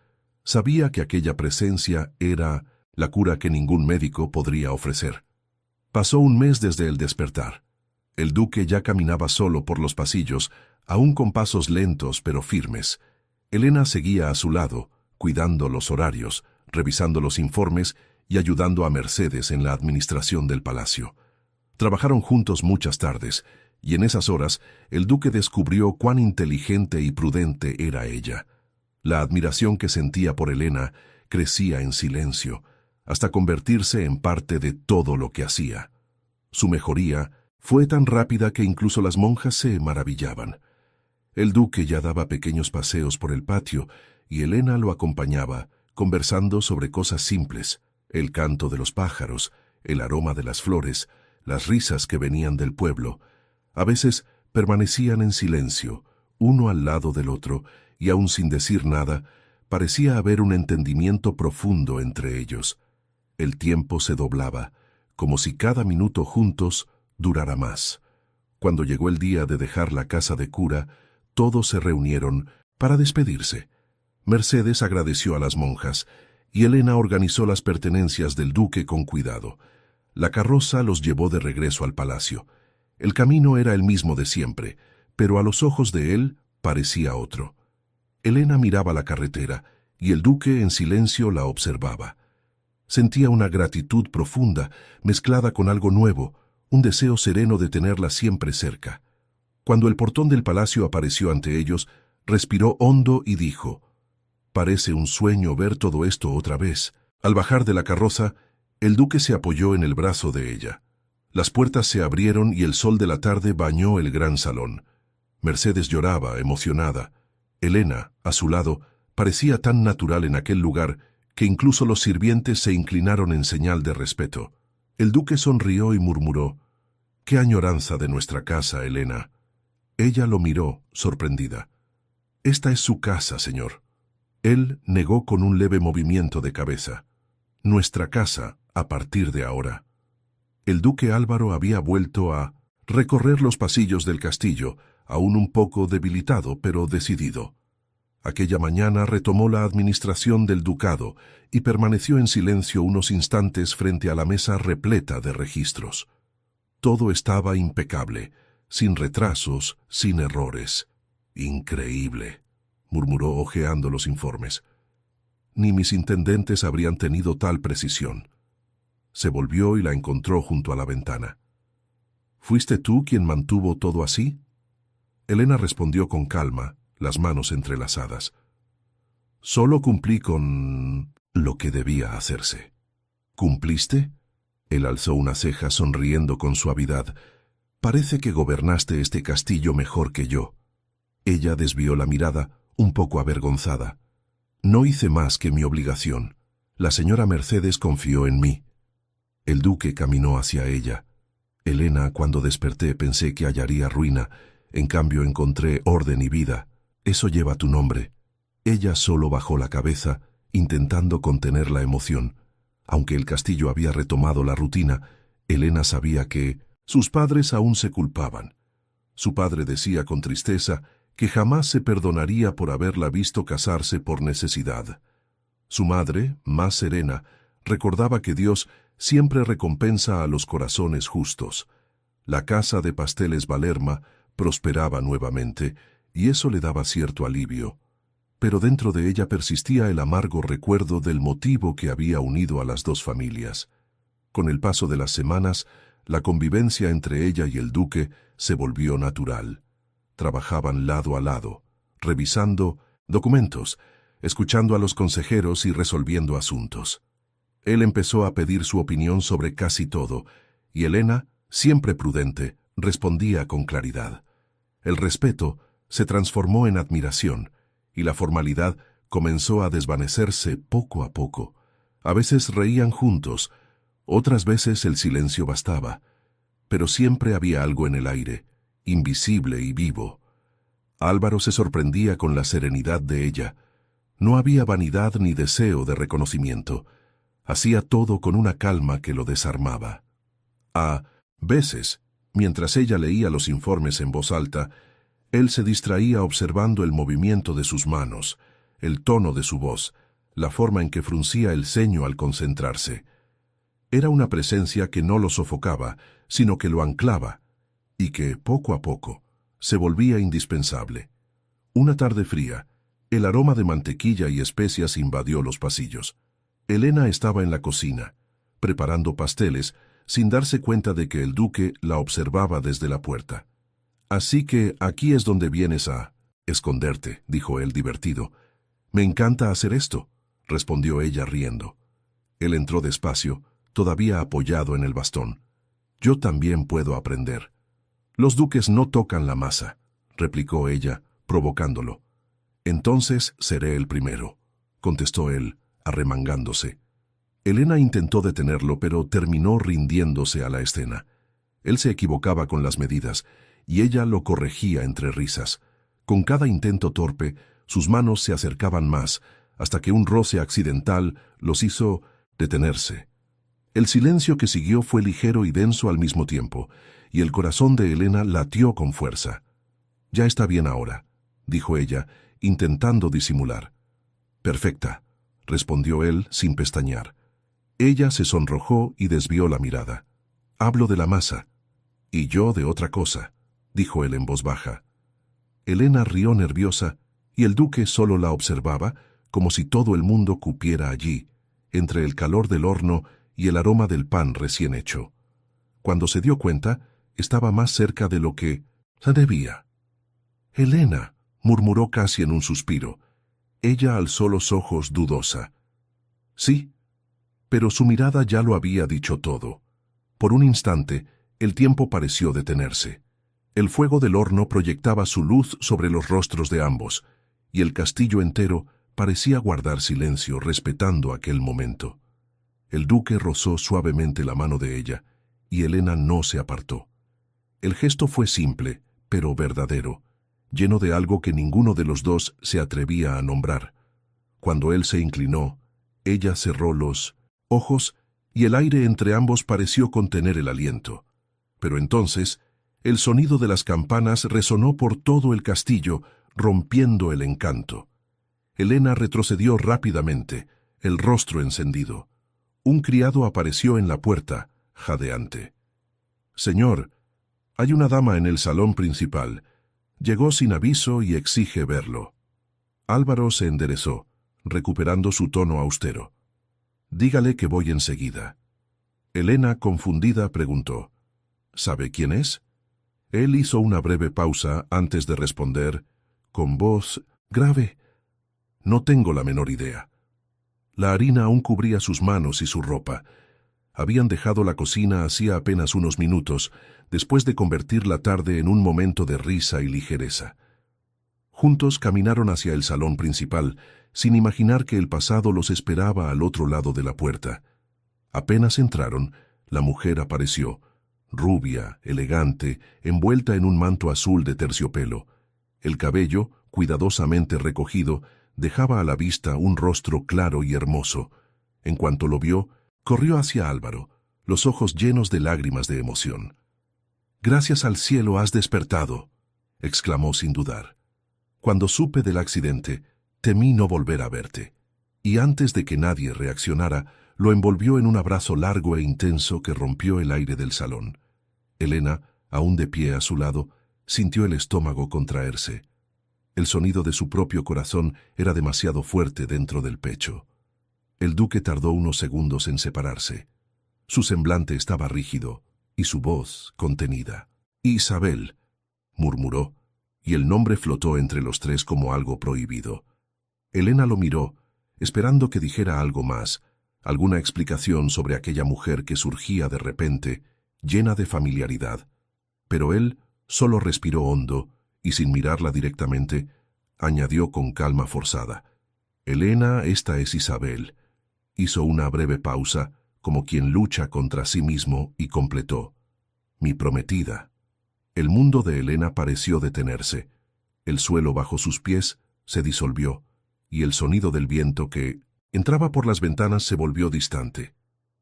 Sabía que aquella presencia era la cura que ningún médico podría ofrecer. Pasó un mes desde el despertar. El duque ya caminaba solo por los pasillos, aún con pasos lentos pero firmes. Elena seguía a su lado, cuidando los horarios, revisando los informes y ayudando a Mercedes en la administración del palacio. Trabajaron juntos muchas tardes, y en esas horas el duque descubrió cuán inteligente y prudente era ella. La admiración que sentía por Elena crecía en silencio, hasta convertirse en parte de todo lo que hacía. Su mejoría fue tan rápida que incluso las monjas se maravillaban. El duque ya daba pequeños paseos por el patio, y Elena lo acompañaba, conversando sobre cosas simples: el canto de los pájaros, el aroma de las flores, las risas que venían del pueblo. A veces permanecían en silencio, uno al lado del otro, y aun sin decir nada, parecía haber un entendimiento profundo entre ellos. El tiempo se doblaba, como si cada minuto juntos durara más. Cuando llegó el día de dejar la casa de cura, todos se reunieron para despedirse. Mercedes agradeció a las monjas, y Elena organizó las pertenencias del duque con cuidado. La carroza los llevó de regreso al palacio. El camino era el mismo de siempre, pero a los ojos de él parecía otro. Elena miraba la carretera, y el duque en silencio la observaba. Sentía una gratitud profunda, mezclada con algo nuevo, un deseo sereno de tenerla siempre cerca. Cuando el portón del palacio apareció ante ellos, respiró hondo y dijo: «Parece un sueño ver todo esto otra vez». Al bajar de la carroza, el duque se apoyó en el brazo de ella. Las puertas se abrieron y el sol de la tarde bañó el gran salón. Mercedes lloraba, emocionada. Elena, a su lado, parecía tan natural en aquel lugar que incluso los sirvientes se inclinaron en señal de respeto. El duque sonrió y murmuró: «¡Qué añoranza de nuestra casa, Helena!». Ella lo miró, sorprendida. «Esta es su casa, señor». Él negó con un leve movimiento de cabeza. «Nuestra casa, a partir de ahora». El duque Álvaro había vuelto a recorrer los pasillos del castillo, aún un poco debilitado, pero decidido. Aquella mañana retomó la administración del ducado y permaneció en silencio unos instantes frente a la mesa repleta de registros. Todo estaba impecable, sin retrasos, sin errores. «Increíble», murmuró hojeando los informes. «Ni mis intendentes habrían tenido tal precisión». Se volvió y la encontró junto a la ventana. «¿Fuiste tú quien mantuvo todo así?». Helena respondió con calma, las manos entrelazadas. «Solo cumplí con lo que debía hacerse». «¿Cumpliste?». Él alzó una ceja sonriendo con suavidad. «Parece que gobernaste este castillo mejor que yo». Ella desvió la mirada, un poco avergonzada. «No hice más que mi obligación. La señora Mercedes confió en mí». El duque caminó hacia ella. «Helena, cuando desperté pensé que hallaría ruina. En cambio encontré orden y vida. Eso lleva tu nombre». Ella solo bajó la cabeza, intentando contener la emoción. Aunque el castillo había retomado la rutina, Helena sabía que sus padres aún se culpaban. Su padre decía con tristeza que jamás se perdonaría por haberla visto casarse por necesidad. Su madre, más serena, recordaba que Dios siempre recompensa a los corazones justos. La casa de pasteles Valerma prosperaba nuevamente, y eso le daba cierto alivio. Pero dentro de ella persistía el amargo recuerdo del motivo que había unido a las dos familias. Con el paso de las semanas, la convivencia entre ella y el duque se volvió natural. Trabajaban lado a lado, revisando documentos, escuchando a los consejeros y resolviendo asuntos. Él empezó a pedir su opinión sobre casi todo, y Helena, siempre prudente, respondía con claridad. El respeto se transformó en admiración, y la formalidad comenzó a desvanecerse poco a poco. A veces reían juntos, otras veces el silencio bastaba, pero siempre había algo en el aire, invisible y vivo. Álvaro se sorprendía con la serenidad de ella. No había vanidad ni deseo de reconocimiento. Hacía todo con una calma que lo desarmaba. A veces, mientras ella leía los informes en voz alta, él se distraía observando el movimiento de sus manos, el tono de su voz, la forma en que fruncía el ceño al concentrarse. Era una presencia que no lo sofocaba, sino que lo anclaba, y que, poco a poco, se volvía indispensable. Una tarde fría, el aroma de mantequilla y especias invadió los pasillos. Helena estaba en la cocina, preparando pasteles, sin darse cuenta de que el duque la observaba desde la puerta. «Así que aquí es donde vienes a esconderte», dijo él divertido. «Me encanta hacer esto», respondió ella riendo. Él entró despacio, todavía apoyado en el bastón. «Yo también puedo aprender». «Los duques no tocan la masa», replicó ella, provocándolo. «Entonces seré el primero», contestó él, arremangándose. Helena intentó detenerlo, pero terminó rindiéndose a la escena. Él se equivocaba con las medidas, y ella lo corregía entre risas. Con cada intento torpe, sus manos se acercaban más, hasta que un roce accidental los hizo detenerse. El silencio que siguió fue ligero y denso al mismo tiempo, y el corazón de Helena latió con fuerza. «Ya está bien ahora», dijo ella, intentando disimular. «Perfecta», respondió él sin pestañear. Ella se sonrojó y desvió la mirada. «Hablo de la masa». «Y yo de otra cosa», dijo él en voz baja. Helena rió nerviosa, y el duque solo la observaba, como si todo el mundo cupiera allí, entre el calor del horno y el aroma del pan recién hecho. Cuando se dio cuenta, estaba más cerca de lo que se debía. «Helena», murmuró casi en un suspiro. Ella alzó los ojos dudosa. «Sí», pero su mirada ya lo había dicho todo. Por un instante, el tiempo pareció detenerse. El fuego del horno proyectaba su luz sobre los rostros de ambos, y el castillo entero parecía guardar silencio, respetando aquel momento. El duque rozó suavemente la mano de ella, y Helena no se apartó. El gesto fue simple, pero verdadero, lleno de algo que ninguno de los dos se atrevía a nombrar. Cuando él se inclinó, ella cerró los ojos y el aire entre ambos pareció contener el aliento. Pero entonces, el sonido de las campanas resonó por todo el castillo, rompiendo el encanto. Helena retrocedió rápidamente, el rostro encendido. Un criado apareció en la puerta, jadeante. «Señor, hay una dama en el salón principal. Llegó sin aviso y exige verlo». Álvaro se enderezó, recuperando su tono austero. «Dígale que voy enseguida». Helena, confundida, preguntó: «¿Sabe quién es?». Él hizo una breve pausa antes de responder, con voz grave: «No tengo la menor idea». La harina aún cubría sus manos y su ropa. Habían dejado la cocina hacía apenas unos minutos, después de convertir la tarde en un momento de risa y ligereza. Juntos caminaron hacia el salón principal, sin imaginar que el pasado los esperaba al otro lado de la puerta. Apenas entraron, la mujer apareció, rubia, elegante, envuelta en un manto azul de terciopelo. El cabello, cuidadosamente recogido, dejaba a la vista un rostro claro y hermoso. En cuanto lo vio, corrió hacia Álvaro, los ojos llenos de lágrimas de emoción. «Gracias al cielo has despertado», exclamó sin dudar. «Cuando supe del accidente, temí no volver a verte». Y antes de que nadie reaccionara, lo envolvió en un abrazo largo e intenso que rompió el aire del salón. Helena, aún de pie a su lado, sintió el estómago contraerse. El sonido de su propio corazón era demasiado fuerte dentro del pecho. El duque tardó unos segundos en separarse. Su semblante estaba rígido y su voz contenida. «Isabel», murmuró, y el nombre flotó entre los tres como algo prohibido. Helena lo miró, esperando que dijera algo más, alguna explicación sobre aquella mujer que surgía de repente, llena de familiaridad. Pero él solo respiró hondo y, sin mirarla directamente, añadió con calma forzada: «Helena, esta es Isabel». Hizo una breve pausa, como quien lucha contra sí mismo, y completó: «Mi prometida». El mundo de Helena pareció detenerse. El suelo bajo sus pies se disolvió, y el sonido del viento que entraba por las ventanas se volvió distante.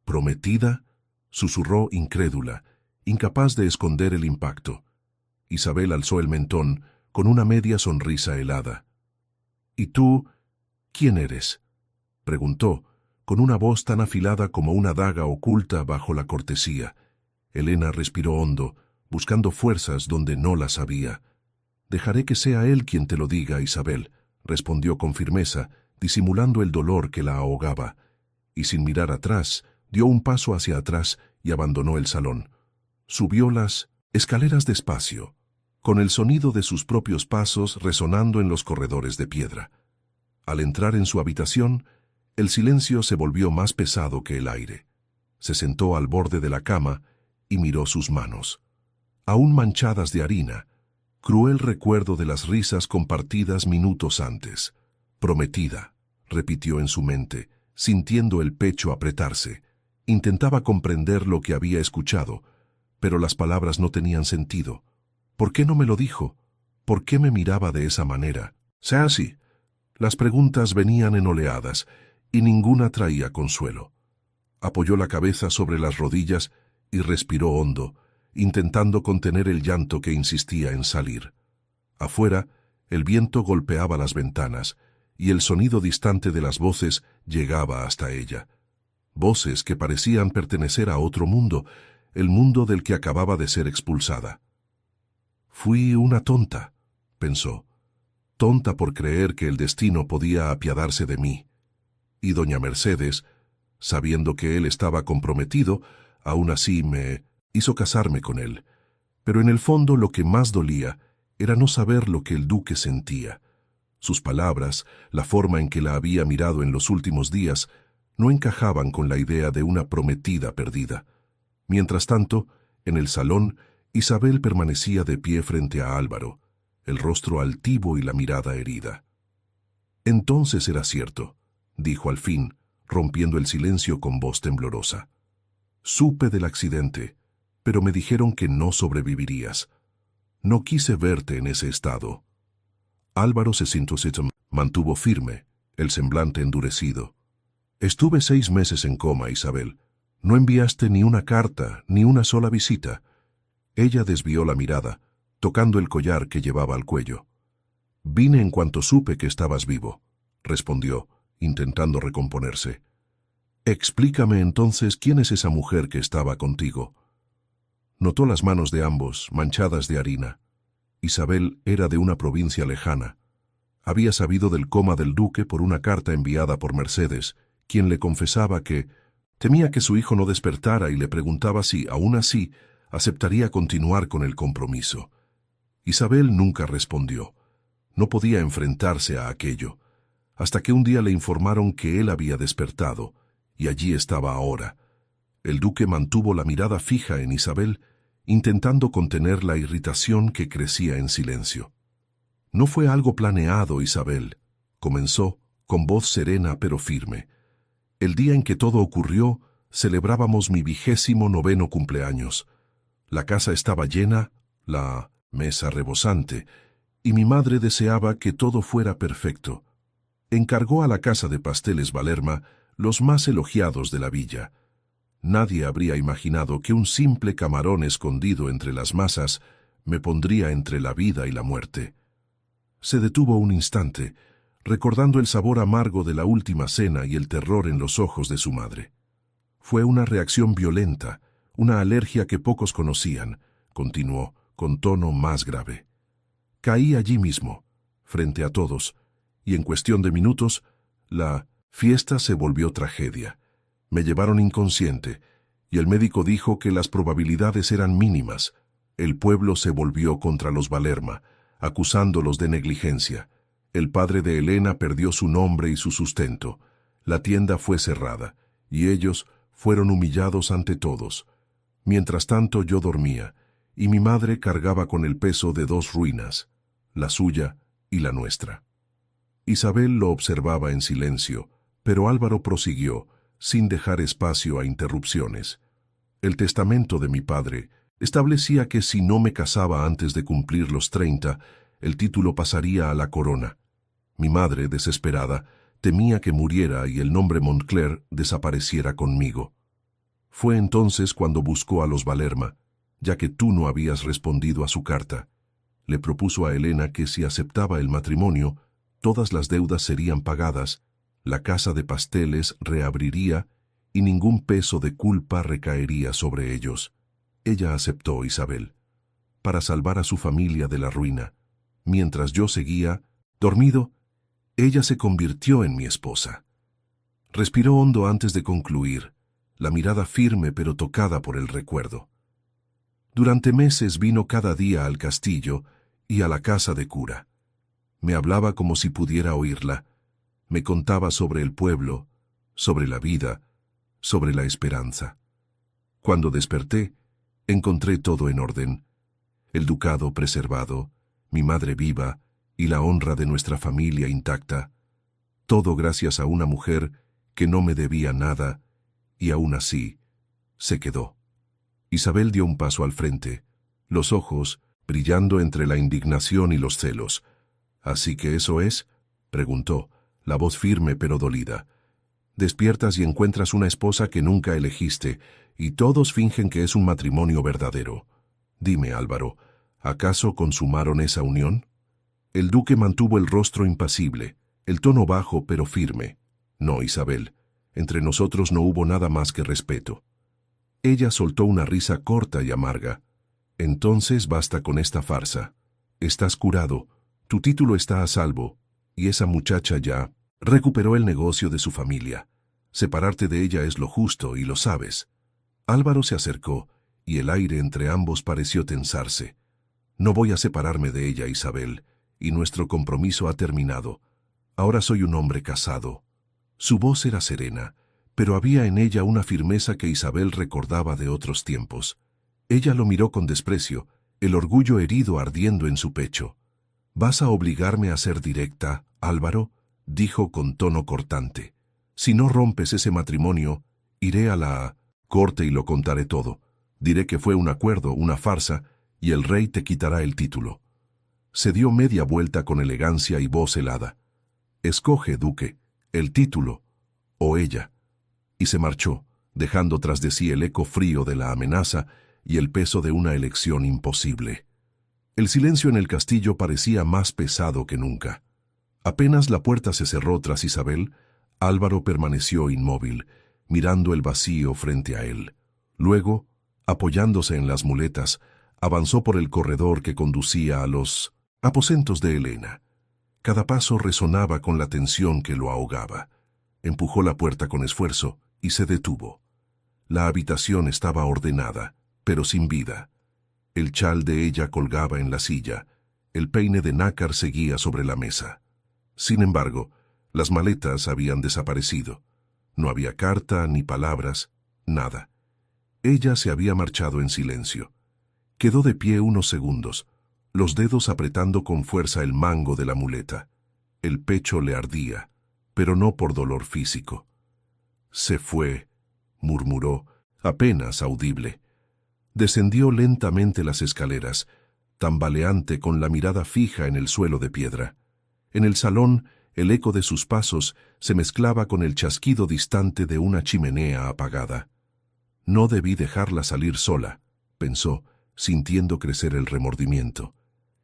«¿Prometida?», susurró incrédula, incapaz de esconder el impacto. Isabel alzó el mentón con una media sonrisa helada. «¿Y tú, quién eres?», preguntó, con una voz tan afilada como una daga oculta bajo la cortesía. Helena respiró hondo, buscando fuerzas donde no las había. «Dejaré que sea él quien te lo diga, Isabel», respondió con firmeza, disimulando el dolor que la ahogaba, y sin mirar atrás, dio un paso hacia atrás y abandonó el salón. Subió las escaleras despacio, con el sonido de sus propios pasos resonando en los corredores de piedra. Al entrar en su habitación, el silencio se volvió más pesado que el aire. Se sentó al borde de la cama y miró sus manos, aún manchadas de harina, cruel recuerdo de las risas compartidas minutos antes. «Prometida», repitió en su mente, sintiendo el pecho apretarse. Intentaba comprender lo que había escuchado, pero las palabras no tenían sentido. ¿Por qué no me lo dijo? ¿Por qué me miraba de esa manera? «Sea así». Las preguntas venían en oleadas, y ninguna traía consuelo. Apoyó la cabeza sobre las rodillas y respiró hondo, intentando contener el llanto que insistía en salir. Afuera, el viento golpeaba las ventanas, y el sonido distante de las voces llegaba hasta ella. Voces que parecían pertenecer a otro mundo, el mundo del que acababa de ser expulsada. «Fui una tonta», pensó, «tonta por creer que el destino podía apiadarse de mí». Y doña Mercedes, sabiendo que él estaba comprometido, aún así me hizo casarme con él. Pero en el fondo lo que más dolía era no saber lo que el duque sentía. Sus palabras, la forma en que la había mirado en los últimos días, no encajaban con la idea de una prometida perdida. Mientras tanto, en el salón, Isabel permanecía de pie frente a Álvaro, el rostro altivo y la mirada herida. Entonces era cierto, dijo al fin, rompiendo el silencio con voz temblorosa. Supe del accidente, pero me dijeron que no sobrevivirías. No quise verte en ese estado. Álvaro mantuvo firme, el semblante endurecido. Estuve 6 meses en coma, Isabel. No enviaste ni una carta, ni una sola visita. Ella desvió la mirada, tocando el collar que llevaba al cuello. Vine en cuanto supe que estabas vivo, respondió, intentando recomponerse. Explícame entonces quién es esa mujer que estaba contigo. Notó las manos de ambos, manchadas de harina. Isabel era de una provincia lejana. Había sabido del coma del duque por una carta enviada por Mercedes, quien le confesaba que temía que su hijo no despertara y le preguntaba si, aún así, aceptaría continuar con el compromiso. Isabel nunca respondió. No podía enfrentarse a aquello, hasta que un día le informaron que él había despertado, y allí estaba ahora. El duque mantuvo la mirada fija en Isabel, intentando contener la irritación que crecía en silencio. No fue algo planeado, Isabel, comenzó, con voz serena pero firme. El día en que todo ocurrió, celebrábamos mi 29º cumpleaños. La casa estaba llena, la mesa rebosante, y mi madre deseaba que todo fuera perfecto. Encargó a la casa de pasteles Valerma los más elogiados de la villa. Nadie habría imaginado que un simple camarón escondido entre las masas me pondría entre la vida y la muerte. Se detuvo un instante, recordando el sabor amargo de la última cena y el terror en los ojos de su madre. Fue una reacción violenta, una alergia que pocos conocían, continuó, con tono más grave. Caí allí mismo, frente a todos, y en cuestión de minutos, la fiesta se volvió tragedia. Me llevaron inconsciente, y el médico dijo que las probabilidades eran mínimas. El pueblo se volvió contra los Valerma, acusándolos de negligencia. El padre de Elena perdió su nombre y su sustento. La tienda fue cerrada, y ellos fueron humillados ante todos. Mientras tanto yo dormía, y mi madre cargaba con el peso de 2 ruinas, la suya y la nuestra. Isabel lo observaba en silencio, pero Álvaro prosiguió, sin dejar espacio a interrupciones. El testamento de mi padre establecía que si no me casaba antes de cumplir los 30, el título pasaría a la corona. Mi madre, desesperada, temía que muriera y el nombre Montcler desapareciera conmigo. Fue entonces cuando buscó a los Valerma, ya que tú no habías respondido a su carta. Le propuso a Elena que si aceptaba el matrimonio, todas las deudas serían pagadas, la casa de pasteles reabriría y ningún peso de culpa recaería sobre ellos. Ella aceptó, Isabel, para salvar a su familia de la ruina. Mientras yo seguía, dormido, ella se convirtió en mi esposa. Respiró hondo antes de concluir, la mirada firme pero tocada por el recuerdo. Durante meses vino cada día al castillo y a la casa de cura. Me hablaba como si pudiera oírla. Me contaba sobre el pueblo, sobre la vida, sobre la esperanza. Cuando desperté, encontré todo en orden. El ducado preservado, mi madre viva y la honra de nuestra familia intacta. Todo gracias a una mujer que no me debía nada y aún así se quedó. Isabel dio un paso al frente, los ojos brillando entre la indignación y los celos. ¿Así que eso es?, preguntó, la voz firme pero dolida. Despiertas y encuentras una esposa que nunca elegiste, y todos fingen que es un matrimonio verdadero. Dime, Álvaro, ¿acaso consumaron esa unión? El duque mantuvo el rostro impasible, el tono bajo pero firme. No, Isabel, entre nosotros no hubo nada más que respeto. Ella soltó una risa corta y amarga. Entonces basta con esta farsa. Estás curado, tu título está a salvo, y esa muchacha ya recuperó el negocio de su familia. Separarte de ella es lo justo y lo sabes. Álvaro se acercó, y el aire entre ambos pareció tensarse. No voy a separarme de ella, Isabel, y nuestro compromiso ha terminado. Ahora soy un hombre casado. Su voz era serena, pero había en ella una firmeza que Isabel recordaba de otros tiempos. Ella lo miró con desprecio, el orgullo herido ardiendo en su pecho. ¿Vas a obligarme a ser directa, Álvaro?, dijo con tono cortante. Si no rompes ese matrimonio, iré a la corte y lo contaré todo. Diré que fue un acuerdo, una farsa, y el rey te quitará el título. Se dio media vuelta con elegancia y voz helada. Escoge, duque, el título o ella. Y se marchó, dejando tras de sí el eco frío de la amenaza y el peso de una elección imposible. El silencio en el castillo parecía más pesado que nunca. Apenas la puerta se cerró tras Isabel, Álvaro permaneció inmóvil, mirando el vacío frente a él. Luego, apoyándose en las muletas, avanzó por el corredor que conducía a los aposentos de Elena. Cada paso resonaba con la tensión que lo ahogaba. Empujó la puerta con esfuerzo y se detuvo. La habitación estaba ordenada, pero sin vida. El chal de ella colgaba en la silla, el peine de nácar seguía sobre la mesa. Sin embargo, las maletas habían desaparecido. No había carta ni palabras, nada. Ella se había marchado en silencio. Quedó de pie unos segundos, los dedos apretando con fuerza el mango de la muleta. El pecho le ardía, pero no por dolor físico. Se fue, murmuró, apenas audible. Descendió lentamente las escaleras, tambaleante con la mirada fija en el suelo de piedra. En el salón, el eco de sus pasos se mezclaba con el chasquido distante de una chimenea apagada. No debí dejarla salir sola, pensó, sintiendo crecer el remordimiento.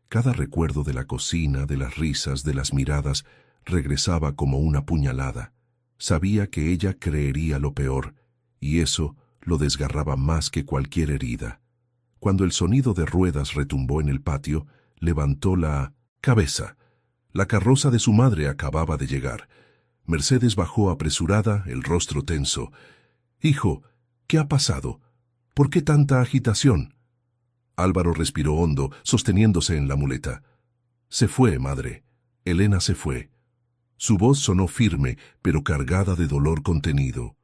Cada recuerdo de la cocina, de las risas, de las miradas, regresaba como una puñalada. Sabía que ella creería lo peor, y eso lo desgarraba más que cualquier herida. Cuando el sonido de ruedas retumbó en el patio, levantó la cabeza. La carroza de su madre acababa de llegar. Mercedes bajó apresurada, el rostro tenso. «Hijo, ¿qué ha pasado? ¿Por qué tanta agitación?» Álvaro respiró hondo, sosteniéndose en la muleta. «Se fue, madre. Elena se fue». Su voz sonó firme, pero cargada de dolor contenido.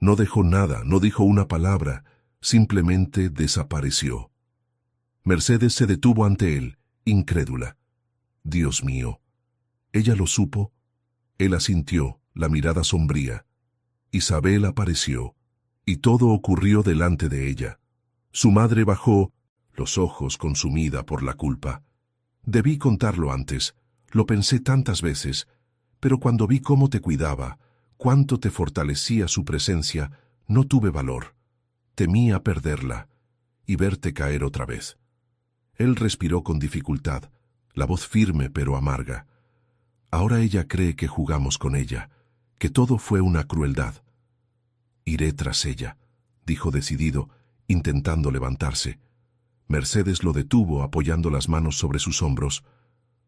No dejó nada, no dijo una palabra, simplemente desapareció. Mercedes se detuvo ante él, incrédula. «Dios mío». Ella lo supo. Él asintió, la mirada sombría. Isabel apareció, y todo ocurrió delante de ella. Su madre bajó, los ojos consumida por la culpa. «Debí contarlo antes, lo pensé tantas veces, pero cuando vi cómo te cuidaba, cuánto te fortalecía su presencia, no tuve valor. Temía perderla y verte caer otra vez». Él respiró con dificultad, la voz firme pero amarga. «Ahora ella cree que jugamos con ella, que todo fue una crueldad». «Iré tras ella», dijo decidido, intentando levantarse. Mercedes lo detuvo apoyando las manos sobre sus hombros.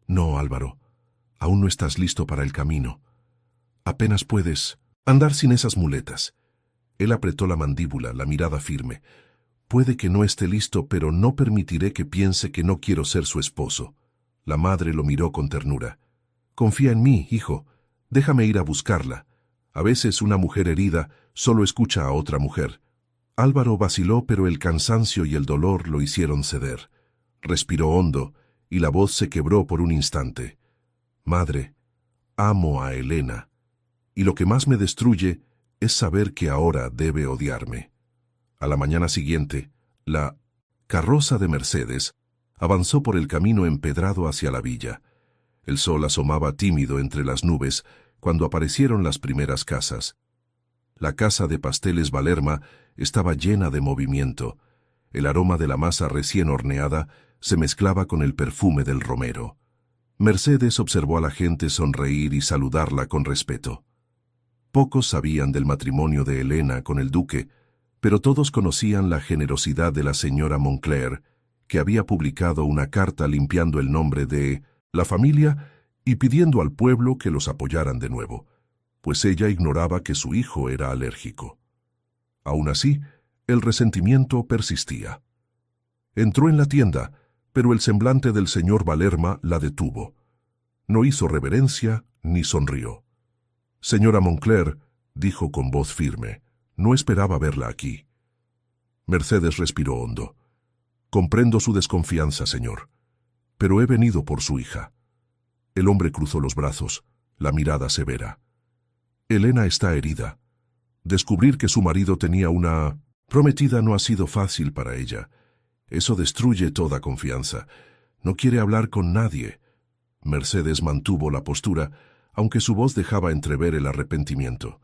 «No, Álvaro, aún no estás listo para el camino. Apenas puedes andar sin esas muletas». Él apretó la mandíbula, la mirada firme. «Puede que no esté listo, pero no permitiré que piense que no quiero ser su esposo». La madre lo miró con ternura. «Confía en mí, hijo. Déjame ir a buscarla. A veces una mujer herida solo escucha a otra mujer». Álvaro vaciló, pero el cansancio y el dolor lo hicieron ceder. Respiró hondo, y la voz se quebró por un instante. «Madre, amo a Elena, y lo que más me destruye es saber que ahora debe odiarme». A la mañana siguiente, la carroza de Mercedes avanzó por el camino empedrado hacia la villa. El sol asomaba tímido entre las nubes cuando aparecieron las primeras casas. La casa de pasteles Valerma estaba llena de movimiento. El aroma de la masa recién horneada se mezclaba con el perfume del romero. Mercedes observó a la gente sonreír y saludarla con respeto. Pocos sabían del matrimonio de Elena con el duque, pero todos conocían la generosidad de la señora Moncler, que había publicado una carta limpiando el nombre de la familia y pidiendo al pueblo que los apoyaran de nuevo, pues ella ignoraba que su hijo era alérgico. Aún así, el resentimiento persistía. Entró en la tienda, pero el semblante del señor Valerma la detuvo. No hizo reverencia ni sonrió. «Señora Moncler», dijo con voz firme, «no esperaba verla aquí». Mercedes respiró hondo. «Comprendo su desconfianza, señor, pero he venido por su hija». El hombre cruzó los brazos. la mirada severa. Elena está herida. Descubrir que su marido tenía una prometida no ha sido fácil para ella. Eso destruye toda confianza. No quiere hablar con nadie. Mercedes mantuvo la postura, aunque su voz dejaba entrever el arrepentimiento.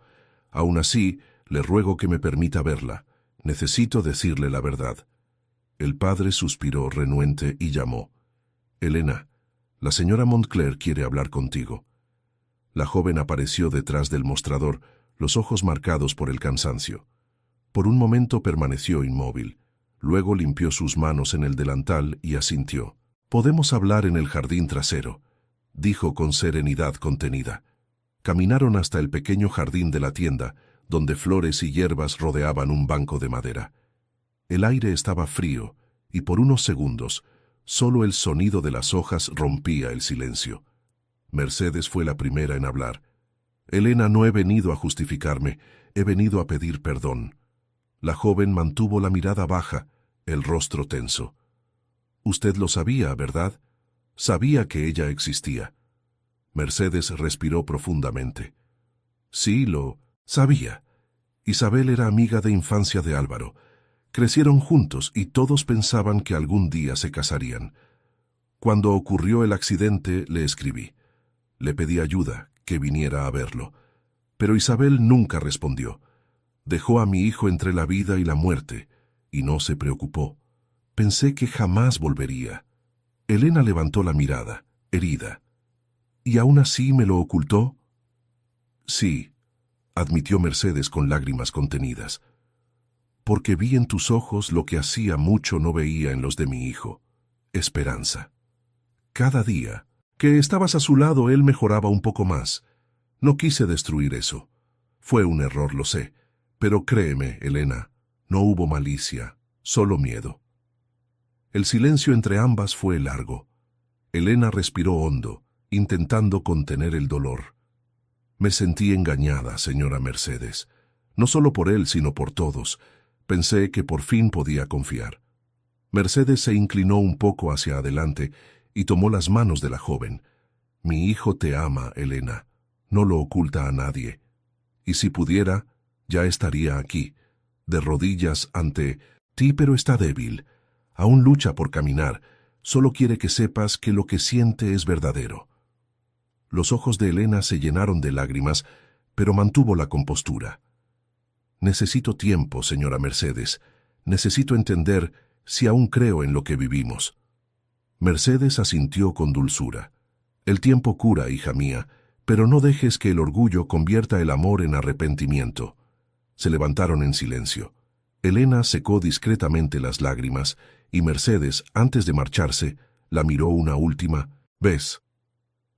Aún así, le ruego que me permita verla. Necesito decirle la verdad. El padre suspiró renuente y llamó. Elena, la señora Montclair quiere hablar contigo. La joven apareció detrás del mostrador, los ojos marcados por el cansancio. Por un momento permaneció inmóvil. Luego limpió sus manos en el delantal y asintió. «Podemos hablar en el jardín trasero», dijo con serenidad contenida. Caminaron hasta el pequeño jardín de la tienda, donde flores y hierbas rodeaban un banco de madera. El aire estaba frío, y por unos segundos, solo el sonido de las hojas rompía el silencio. Mercedes fue la primera en hablar. «Elena, no he venido a justificarme, he venido a pedir perdón». La joven mantuvo la mirada baja, el rostro tenso. «Usted lo sabía, ¿verdad? Sabía que ella existía». Mercedes respiró profundamente. «Sí, lo sabía. Isabel era amiga de infancia de Álvaro. Crecieron juntos y todos pensaban que algún día se casarían. Cuando ocurrió el accidente, le escribí. Le pedí ayuda, que viniera a verlo. Pero Isabel nunca respondió. Dejó a mi hijo entre la vida y la muerte, y no se preocupó. Pensé que jamás volvería». Elena levantó la mirada, herida. «¿Y aún así me lo ocultó?» «Sí», admitió Mercedes con lágrimas contenidas. «Porque vi en tus ojos lo que hacía mucho no veía en los de mi hijo. Esperanza. Cada día que estabas a su lado él mejoraba un poco más. No quise destruir eso. Fue un error, lo sé. Pero créeme, Elena, no hubo malicia, solo miedo». El silencio entre ambas fue largo. Elena respiró hondo, intentando contener el dolor. «Me sentí engañada, señora Mercedes. No solo por él, sino por todos. Pensé que por fin podía confiar». Mercedes se inclinó un poco hacia adelante y tomó las manos de la joven. «Mi hijo te ama, Elena. No lo oculta a nadie. Y si pudiera, ya estaría aquí, de rodillas ante ti, pero está débil. Aún lucha por caminar. Solo quiere que sepas que lo que siente es verdadero». Los ojos de Elena se llenaron de lágrimas, pero mantuvo la compostura. «Necesito tiempo, señora Mercedes. Necesito entender si aún creo en lo que vivimos». Mercedes asintió con dulzura. «El tiempo cura, hija mía, pero no dejes que el orgullo convierta el amor en arrepentimiento». Se levantaron en silencio. Elena secó discretamente las lágrimas y Mercedes, antes de marcharse, la miró una última vez.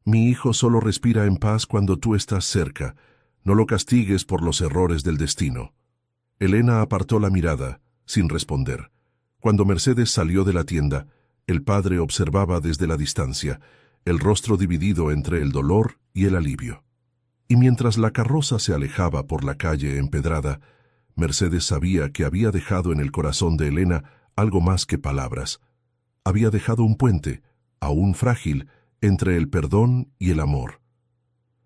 «Mi hijo solo respira en paz cuando tú estás cerca. No lo castigues por los errores del destino». Elena apartó la mirada, sin responder. Cuando Mercedes salió de la tienda, el padre observaba desde la distancia, el rostro dividido entre el dolor y el alivio. Y mientras la carroza se alejaba por la calle empedrada, Mercedes sabía que había dejado en el corazón de Elena algo más que palabras. Había dejado un puente, aún frágil, entre el perdón y el amor.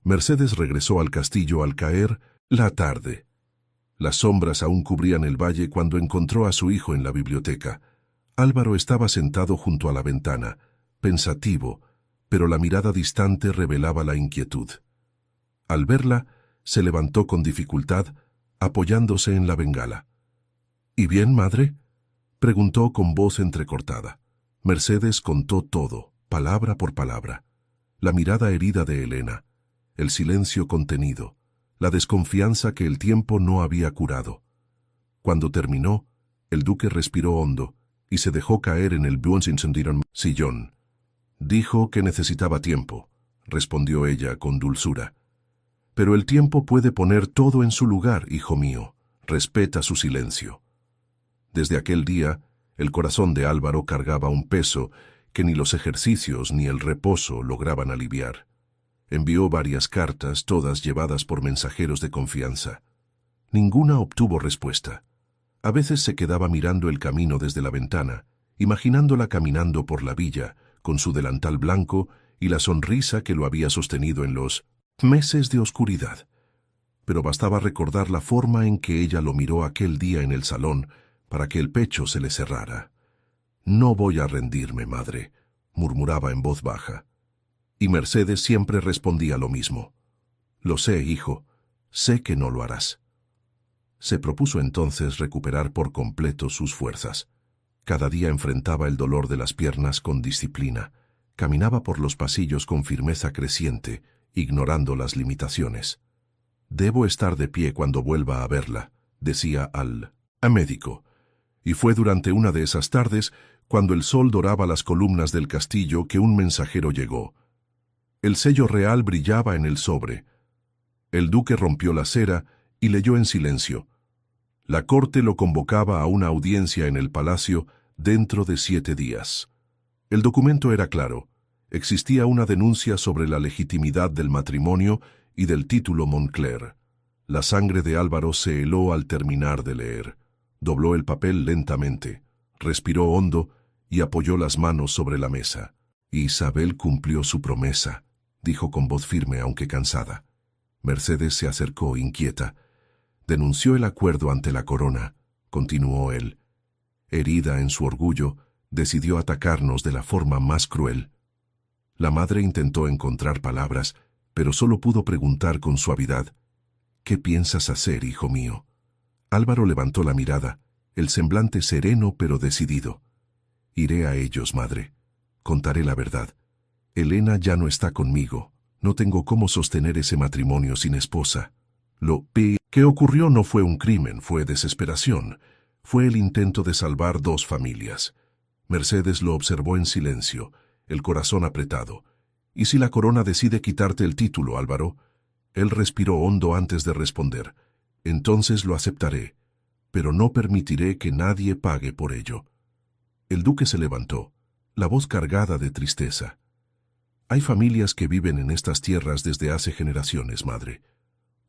Mercedes regresó al castillo al caer la tarde. Las sombras aún cubrían el valle cuando encontró a su hijo en la biblioteca. Álvaro estaba sentado junto a la ventana, pensativo, pero la mirada distante revelaba la inquietud. Al verla, se levantó con dificultad, apoyándose en la bengala. «¿Y bien, madre?», preguntó con voz entrecortada. Mercedes contó todo, palabra por palabra. La mirada herida de Elena, el silencio contenido, la desconfianza que el tiempo no había curado. Cuando terminó, el duque respiró hondo y se dejó caer en el sillón. «Dijo que necesitaba tiempo», respondió ella con dulzura. «Pero el tiempo puede poner todo en su lugar, hijo mío. Respeta su silencio». Desde aquel día, el corazón de Álvaro cargaba un peso que ni los ejercicios ni el reposo lograban aliviar. Envió varias cartas, todas llevadas por mensajeros de confianza. Ninguna obtuvo respuesta. A veces se quedaba mirando el camino desde la ventana, imaginándola caminando por la villa, con su delantal blanco y la sonrisa que lo había sostenido en los Meses de oscuridad. Pero bastaba recordar la forma en que ella lo miró aquel día en el salón para que el pecho se le cerrara. «No voy a rendirme, madre», murmuraba en voz baja. Y Mercedes siempre respondía lo mismo. «Lo sé, hijo, sé que no lo harás». Se propuso entonces recuperar por completo sus fuerzas. Cada día enfrentaba el dolor de las piernas con disciplina. Caminaba por los pasillos con firmeza creciente, ignorando las limitaciones. «Debo estar de pie cuando vuelva a verla», decía al médico. Y fue durante una de esas tardes, cuando el sol doraba las columnas del castillo, que un mensajero llegó. El sello real brillaba en el sobre. El duque rompió la cera y leyó en silencio. La corte lo convocaba a una audiencia en el palacio dentro de 7 días. El documento era claro. Existía una denuncia sobre la legitimidad del matrimonio y del título Montclair. La sangre de Álvaro se heló al terminar de leer. Dobló el papel lentamente, respiró hondo y apoyó las manos sobre la mesa. «Isabel cumplió su promesa», dijo con voz firme aunque cansada. Mercedes se acercó inquieta. «Denunció el acuerdo ante la corona», continuó él. Herida en su orgullo, decidió atacarnos de la forma más cruel. La madre intentó encontrar palabras, pero solo pudo preguntar con suavidad: «¿Qué piensas hacer, hijo mío?». Álvaro levantó la mirada, el semblante sereno pero decidido. «Iré a ellos, madre. Contaré la verdad. Elena ya no está conmigo. No tengo cómo sostener ese matrimonio sin esposa. Lo que ocurrió no fue un crimen, fue desesperación. Fue el intento de salvar 2 familias». Mercedes lo observó en silencio, el corazón apretado. «¿Y si la corona decide quitarte el título, Álvaro?». Él respiró hondo antes de responder. «Entonces lo aceptaré, pero no permitiré que nadie pague por ello». El duque se levantó, la voz cargada de tristeza. «Hay familias que viven en estas tierras desde hace generaciones, madre.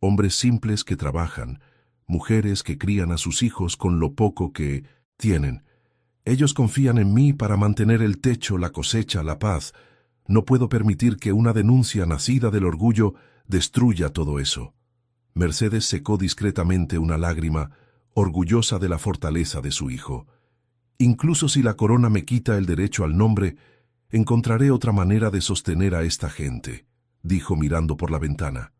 Hombres simples que trabajan, mujeres que crían a sus hijos con lo poco que tienen. Ellos confían en mí para mantener el techo, la cosecha, la paz. No puedo permitir que una denuncia nacida del orgullo destruya todo eso». Mercedes secó discretamente una lágrima, orgullosa de la fortaleza de su hijo. «Incluso si la corona me quita el derecho al nombre, encontraré otra manera de sostener a esta gente», dijo mirando por la ventana.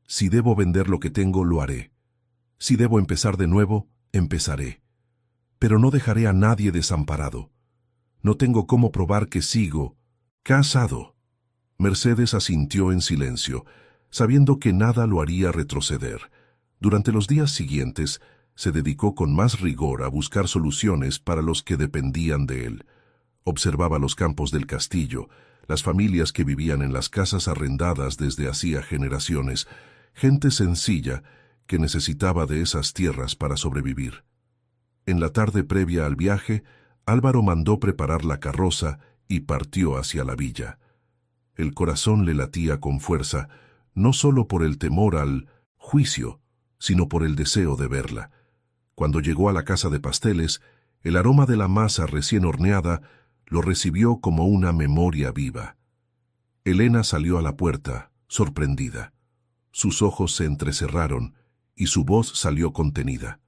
«Si debo vender lo que tengo, lo haré. Si debo empezar de nuevo, empezaré. Pero no dejaré a nadie desamparado. No tengo cómo probar que sigo casado». Mercedes asintió en silencio, sabiendo que nada lo haría retroceder. Durante los días siguientes, se dedicó con más rigor a buscar soluciones para los que dependían de él. Observaba los campos del castillo, las familias que vivían en las casas arrendadas desde hacía generaciones, gente sencilla que necesitaba de esas tierras para sobrevivir. En la tarde previa al viaje, Álvaro mandó preparar la carroza y partió hacia la villa. El corazón le latía con fuerza, no solo por el temor al juicio, sino por el deseo de verla. Cuando llegó a la casa de pasteles, el aroma de la masa recién horneada lo recibió como una memoria viva. Elena salió a la puerta, sorprendida. Sus ojos se entrecerraron y su voz salió contenida.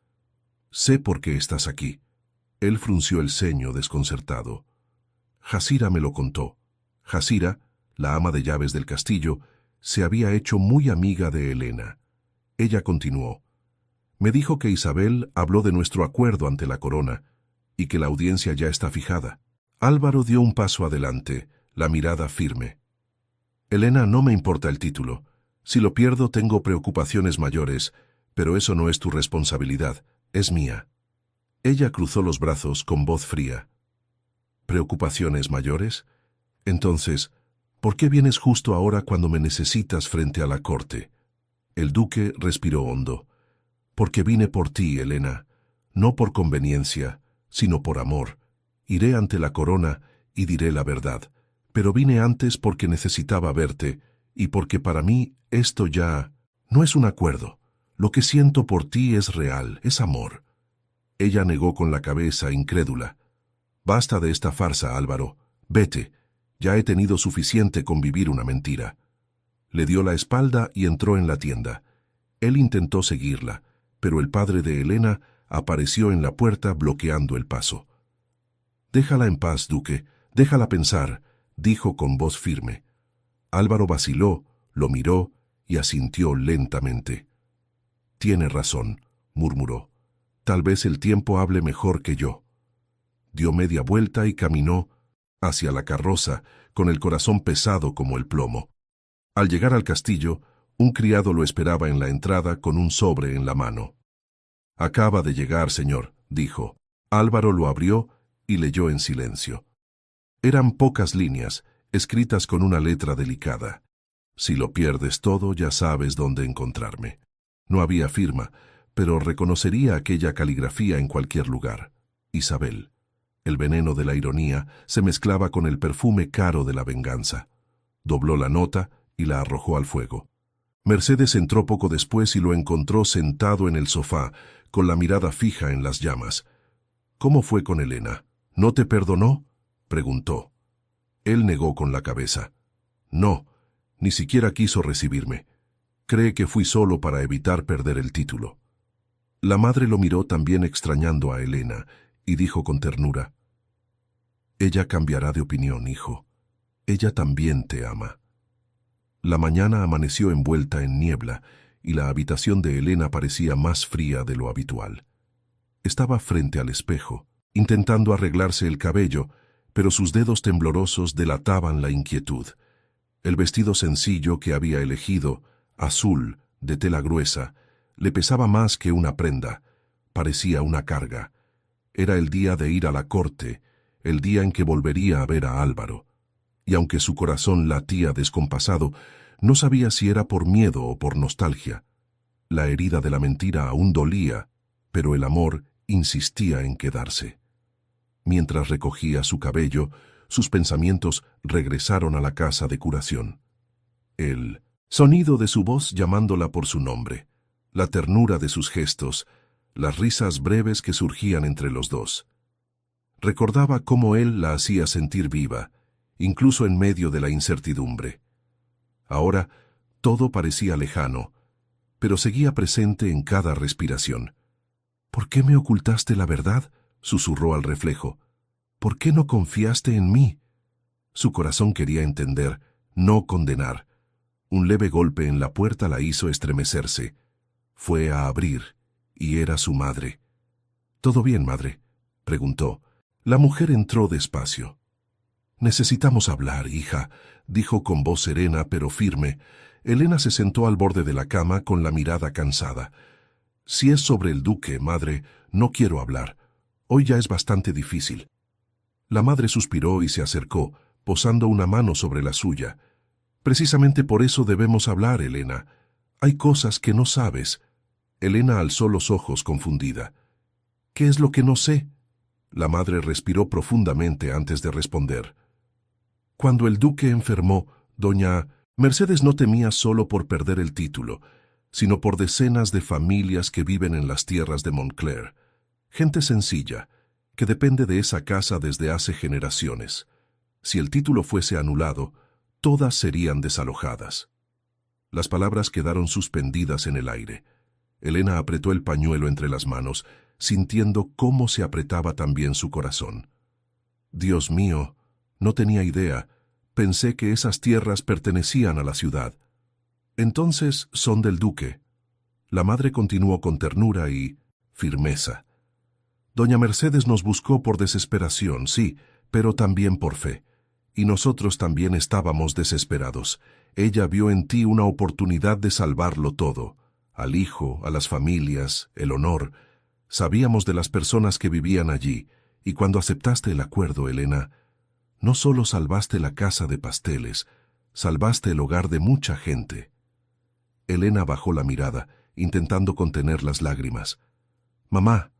«Sé por qué estás aquí». Él frunció el ceño desconcertado. «Jasira me lo contó». Jasira, la ama de llaves del castillo, se había hecho muy amiga de Elena. Ella continuó: «Me dijo que Isabel habló de nuestro acuerdo ante la corona y que la audiencia ya está fijada». Álvaro dio un paso adelante, la mirada firme. «Elena, no me importa el título. Si lo pierdo, tengo preocupaciones mayores, pero eso no es tu responsabilidad, es mía». Ella cruzó los brazos con voz fría. «¿Preocupaciones mayores? Entonces, ¿por qué vienes justo ahora cuando me necesitas frente a la corte?» El duque respiró hondo. «Porque vine por ti, Elena, no por conveniencia, sino por amor. Iré ante la corona y diré la verdad, pero vine antes porque necesitaba verte y porque para mí esto ya no es un acuerdo. Lo que siento por ti es real, es amor». Ella negó con la cabeza, incrédula. «Basta de esta farsa, Álvaro. Vete. Ya he tenido suficiente con vivir una mentira». Le dio la espalda y entró en la tienda. Él intentó seguirla, pero el padre de Elena apareció en la puerta bloqueando el paso. «Déjala en paz, duque, déjala pensar», dijo con voz firme. Álvaro vaciló, lo miró y asintió lentamente. «Tiene razón», murmuró. «Tal vez el tiempo hable mejor que yo». Dio media vuelta y caminó hacia la carroza, con el corazón pesado como el plomo. Al llegar al castillo, un criado lo esperaba en la entrada con un sobre en la mano. «Acaba de llegar, señor», dijo. Álvaro lo abrió y leyó en silencio. Eran pocas líneas, escritas con una letra delicada. «Si lo pierdes todo, ya sabes dónde encontrarme». No había firma, pero reconocería aquella caligrafía en cualquier lugar. Isabel. El veneno de la ironía se mezclaba con el perfume caro de la venganza. Dobló la nota y la arrojó al fuego. Mercedes entró poco después y lo encontró sentado en el sofá, con la mirada fija en las llamas. «¿Cómo fue con Elena? ¿No te perdonó?», preguntó. Él negó con la cabeza. «No, ni siquiera quiso recibirme. Cree que fui solo para evitar perder el título». La madre lo miró también extrañando a Elena y dijo con ternura: «Ella cambiará de opinión, hijo. Ella también te ama». La mañana amaneció envuelta en niebla y la habitación de Elena parecía más fría de lo habitual. Estaba frente al espejo, intentando arreglarse el cabello, pero sus dedos temblorosos delataban la inquietud. El vestido sencillo que había elegido, azul, de tela gruesa, le pesaba más que una prenda, parecía una carga. Era el día de ir a la corte, el día en que volvería a ver a Álvaro. Y aunque su corazón latía descompasado, no sabía si era por miedo o por nostalgia. La herida de la mentira aún dolía, pero el amor insistía en quedarse. Mientras recogía su cabello, sus pensamientos regresaron a la casa de curación. El sonido de su voz llamándola por su nombre, la ternura de sus gestos, las risas breves que surgían entre los dos. Recordaba cómo él la hacía sentir viva, incluso en medio de la incertidumbre. Ahora todo parecía lejano, pero seguía presente en cada respiración. «¿Por qué me ocultaste la verdad?», susurró al reflejo. «¿Por qué no confiaste en mí?». Su corazón quería entender, no condenar. Un leve golpe en la puerta la hizo estremecerse. Fue a abrir, y era su madre. «¿Todo bien, madre?», preguntó. La mujer entró despacio. «Necesitamos hablar, hija», dijo con voz serena pero firme. Elena se sentó al borde de la cama con la mirada cansada. «Si es sobre el duque, madre, no quiero hablar. Hoy ya es bastante difícil». La madre suspiró y se acercó, posando una mano sobre la suya. «Precisamente por eso debemos hablar, Elena. Hay cosas que no sabes». Elena alzó los ojos confundida. «¿Qué es lo que no sé?». La madre respiró profundamente antes de responder. «Cuando el duque enfermó, doña Mercedes no temía solo por perder el título, sino por decenas de familias que viven en las tierras de Montclair. Gente sencilla, que depende de esa casa desde hace generaciones. Si el título fuese anulado, todas serían desalojadas». Las palabras quedaron suspendidas en el aire. Elena apretó el pañuelo entre las manos, sintiendo cómo se apretaba también su corazón. «Dios mío, no tenía idea. Pensé que esas tierras pertenecían a la ciudad». «Entonces son del duque». La madre continuó con ternura y firmeza. «Doña Mercedes nos buscó por desesperación, sí, pero también por fe. Y nosotros también estábamos desesperados. Ella vio en ti una oportunidad de salvarlo todo. Al hijo, a las familias, el honor. Sabíamos de las personas que vivían allí, y cuando aceptaste el acuerdo, Elena, no solo salvaste la casa de pasteles, salvaste el hogar de mucha gente». Elena bajó la mirada, intentando contener las lágrimas. «Mamá,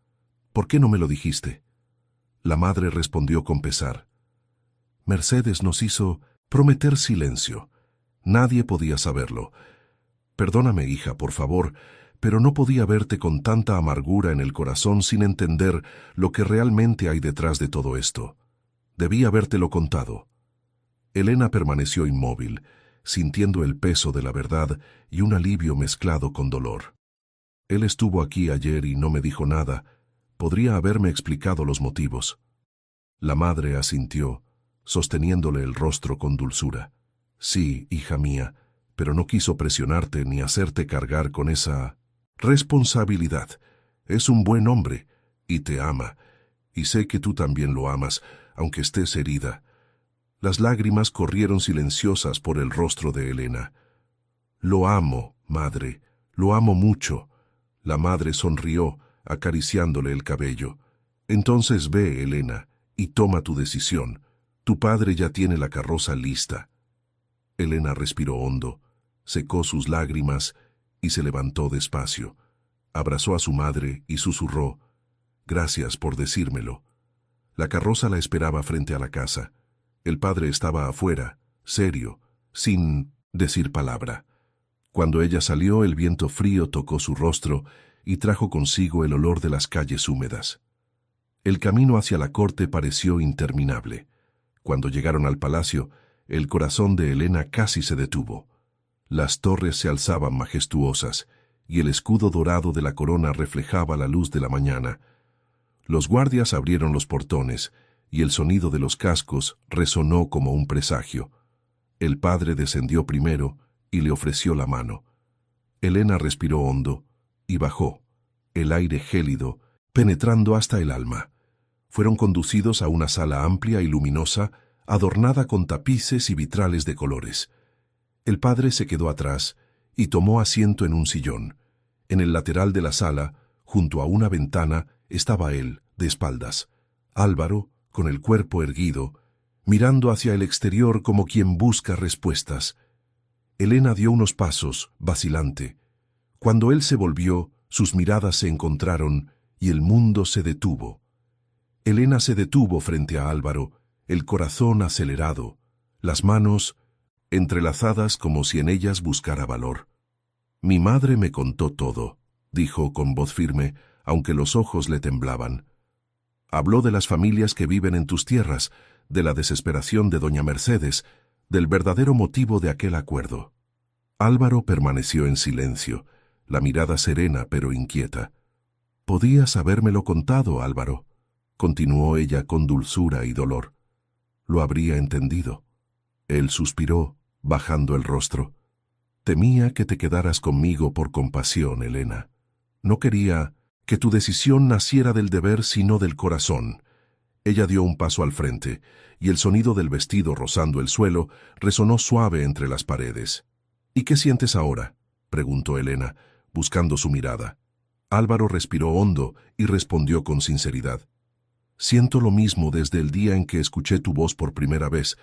¿por qué no me lo dijiste?». La madre respondió con pesar. «Mercedes nos hizo prometer silencio. Nadie podía saberlo. Perdóname, hija, por favor, pero no podía verte con tanta amargura en el corazón sin entender lo que realmente hay detrás de todo esto. Debí habértelo contado». Elena permaneció inmóvil. sintiendo el peso de la verdad y un alivio mezclado con dolor. Él estuvo aquí ayer y no me dijo nada. Podría haberme explicado los motivos. La madre asintió, sosteniéndole el rostro con dulzura. Sí, hija mía, pero no quiso presionarte ni hacerte cargar con esa responsabilidad. Es un buen hombre y te ama, y sé que tú también lo amas, aunque estés herida. Las lágrimas corrieron silenciosas por el rostro de Elena. Lo amo, madre, lo amo mucho. La madre sonrió, acariciándole el cabello. Entonces ve, Elena, y toma tu decisión. Tu padre ya tiene la carroza lista. Elena respiró hondo, secó sus lágrimas y se levantó despacio. Abrazó a su madre y susurró: «Gracias por decírmelo». La carroza la esperaba frente a la casa. El padre estaba afuera, serio, sin decir palabra. Cuando ella salió, el viento frío tocó su rostro y trajo consigo el olor de las calles húmedas. El camino hacia la corte pareció interminable. Cuando llegaron al palacio, el corazón de Elena casi se detuvo. Las torres se alzaban majestuosas, y el escudo dorado de la corona reflejaba la luz de la mañana. Los guardias abrieron los portones, y el sonido de los cascos resonó como un presagio. El padre descendió primero y le ofreció la mano. Elena respiró hondo y bajó, el aire gélido, penetrando hasta el alma. Fueron conducidos a una sala amplia y luminosa, adornada con tapices y vitrales de colores. El padre se quedó atrás y tomó asiento en un sillón. En el lateral de la sala, junto a una ventana, estaba él, de espaldas. Álvaro, con el cuerpo erguido, mirando hacia el exterior como quien busca respuestas. Elena dio unos pasos, vacilante. Cuando él se volvió, sus miradas se encontraron y el mundo se detuvo. Elena se detuvo frente a Álvaro, el corazón acelerado, las manos entrelazadas como si en ellas buscara valor. «Mi madre me contó todo», dijo con voz firme, aunque los ojos le temblaban. «Habló de las familias que viven en tus tierras, de la desesperación de doña Mercedes, del verdadero motivo de aquel acuerdo». Álvaro permaneció en silencio, la mirada serena pero inquieta. «Podías habérmelo contado, Álvaro», continuó ella con dulzura y dolor. «Lo habría entendido». Él suspiró, bajando el rostro. «Temía que te quedaras conmigo por compasión, Elena. No quería que tu decisión naciera del deber sino del corazón». Ella dio un paso al frente, y el sonido del vestido rozando el suelo resonó suave entre las paredes. «¿Y qué sientes ahora?», preguntó Elena, buscando su mirada. Álvaro respiró hondo y respondió con sinceridad: «Siento lo mismo desde el día en que escuché tu voz por primera vez,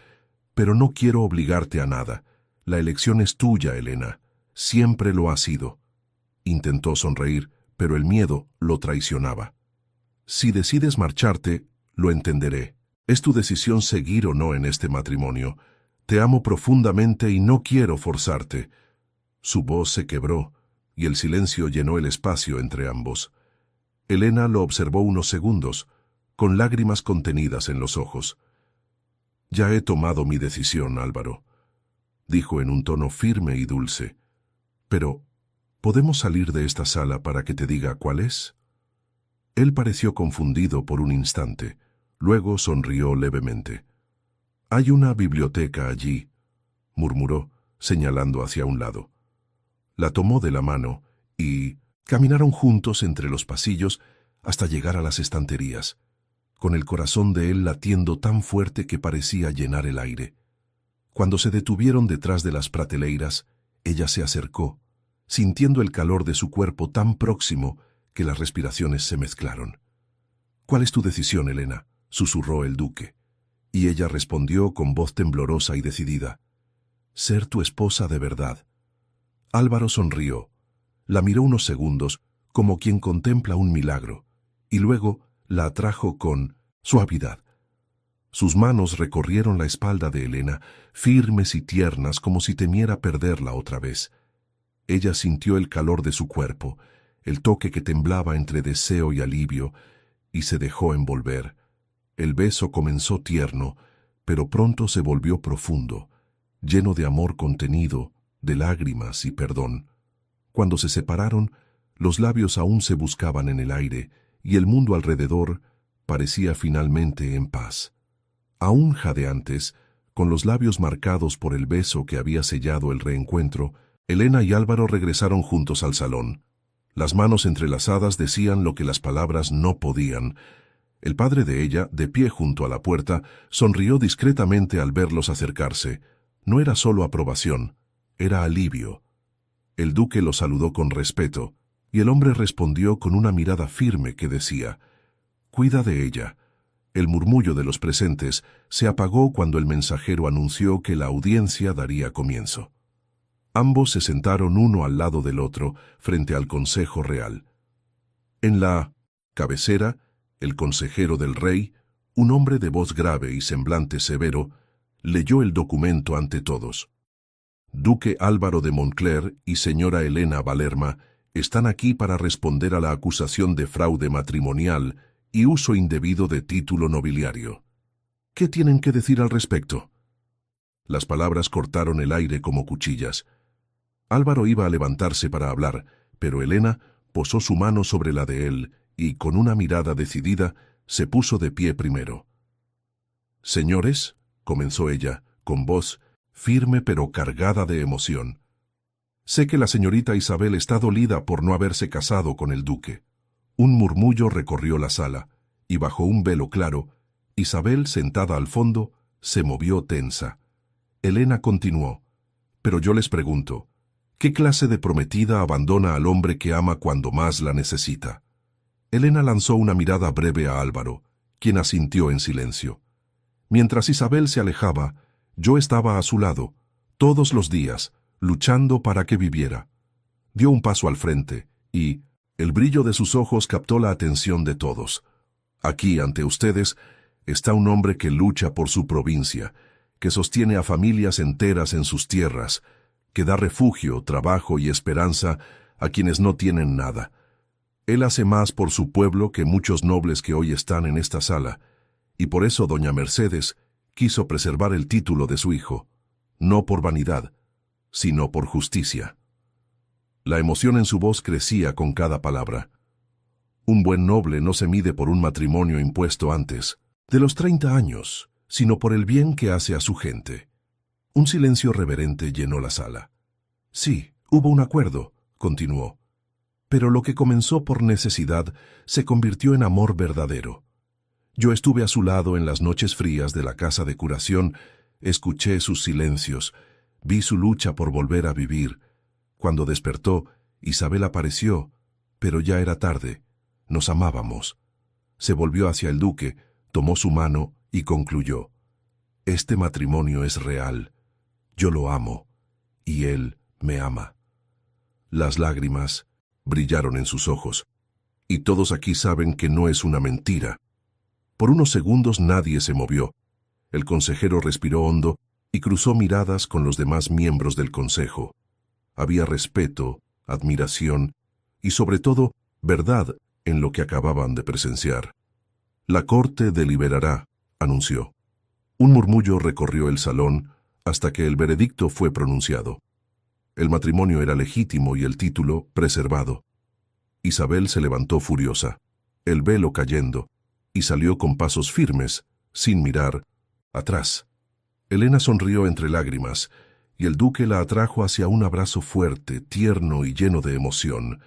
pero no quiero obligarte a nada. La elección es tuya, Elena. Siempre lo ha sido». Intentó sonreír, pero el miedo lo traicionaba. «Si decides marcharte, lo entenderé. Es tu decisión seguir o no en este matrimonio. Te amo profundamente y no quiero forzarte». Su voz se quebró, y el silencio llenó el espacio entre ambos. Elena lo observó unos segundos, con lágrimas contenidas en los ojos. «Ya he tomado mi decisión, Álvaro», dijo en un tono firme y dulce. «Pero, ¿podemos salir de esta sala para que te diga cuál es?». Él pareció confundido por un instante, luego sonrió levemente. «Hay una biblioteca allí», murmuró, señalando hacia un lado. La tomó de la mano y caminaron juntos entre los pasillos hasta llegar a las estanterías, con el corazón de él latiendo tan fuerte que parecía llenar el aire. Cuando se detuvieron detrás de las prateleiras, ella se acercó, sintiendo el calor de su cuerpo tan próximo que las respiraciones se mezclaron. «¿Cuál es tu decisión, Elena?», susurró el duque, y ella respondió con voz temblorosa y decidida: «Ser tu esposa de verdad». Álvaro sonrió, la miró unos segundos como quien contempla un milagro, y luego la atrajo con suavidad. Sus manos recorrieron la espalda de Elena, firmes y tiernas como si temiera perderla otra vez. Ella sintió el calor de su cuerpo, el toque que temblaba entre deseo y alivio, y se dejó envolver. El beso comenzó tierno, pero pronto se volvió profundo, lleno de amor contenido, de lágrimas y perdón. Cuando se separaron, los labios aún se buscaban en el aire y el mundo alrededor parecía finalmente en paz. Aún jadeantes, con los labios marcados por el beso que había sellado el reencuentro, Elena y Álvaro regresaron juntos al salón. Las manos entrelazadas decían lo que las palabras no podían. El padre de ella, de pie junto a la puerta, sonrió discretamente al verlos acercarse. No era solo aprobación, era alivio. El duque lo saludó con respeto, y el hombre respondió con una mirada firme que decía: «Cuida de ella». El murmullo de los presentes se apagó cuando el mensajero anunció que la audiencia daría comienzo. Ambos se sentaron uno al lado del otro, frente al Consejo Real. En la cabecera, el consejero del rey, un hombre de voz grave y semblante severo, leyó el documento ante todos. Duque Álvaro de Montcler y señora Elena Valerma están aquí para responder a la acusación de fraude matrimonial y uso indebido de título nobiliario. ¿Qué tienen que decir al respecto? Las palabras cortaron el aire como cuchillas. Álvaro iba a levantarse para hablar, pero Elena posó su mano sobre la de él y, con una mirada decidida, se puso de pie primero. «Señores», comenzó ella, con voz firme pero cargada de emoción, «sé que la señorita Isabel está dolida por no haberse casado con el duque». Un murmullo recorrió la sala, y bajo un velo claro, Isabel, sentada al fondo, se movió tensa. Elena continuó: «Pero yo les pregunto, ¿qué clase de prometida abandona al hombre que ama cuando más la necesita?» Elena lanzó una mirada breve a Álvaro, quien asintió en silencio. Mientras Isabel se alejaba, yo estaba a su lado, todos los días, luchando para que viviera. Dio un paso al frente, y el brillo de sus ojos captó la atención de todos. Aquí, ante ustedes, está un hombre que lucha por su provincia, que sostiene a familias enteras en sus tierras, que da refugio, trabajo y esperanza a quienes no tienen nada. Él hace más por su pueblo que muchos nobles que hoy están en esta sala, y por eso doña Mercedes quiso preservar el título de su hijo, no por vanidad, sino por justicia. La emoción en su voz crecía con cada palabra. Un buen noble no se mide por un matrimonio impuesto antes de los 30 años, sino por el bien que hace a su gente. Un silencio reverente llenó la sala. «Sí, hubo un acuerdo», continuó, «pero lo que comenzó por necesidad se convirtió en amor verdadero. Yo estuve a su lado en las noches frías de la casa de curación, escuché sus silencios, vi su lucha por volver a vivir. Cuando despertó, Isabel apareció, pero ya era tarde. Nos amábamos». Se volvió hacia el duque, tomó su mano y concluyó: «Este matrimonio es real. Yo lo amo, y él me ama». Las lágrimas brillaron en sus ojos, y todos aquí saben que no es una mentira. Por unos segundos nadie se movió. El consejero respiró hondo y cruzó miradas con los demás miembros del consejo. Había respeto, admiración y, sobre todo, verdad en lo que acababan de presenciar. «La corte deliberará», anunció. Un murmullo recorrió el salón hasta que el veredicto fue pronunciado. El matrimonio era legítimo y el título preservado. Isabel se levantó furiosa, el velo cayendo, y salió con pasos firmes, sin mirar atrás. Elena sonrió entre lágrimas, y el duque la atrajo hacia un abrazo fuerte, tierno y lleno de emoción.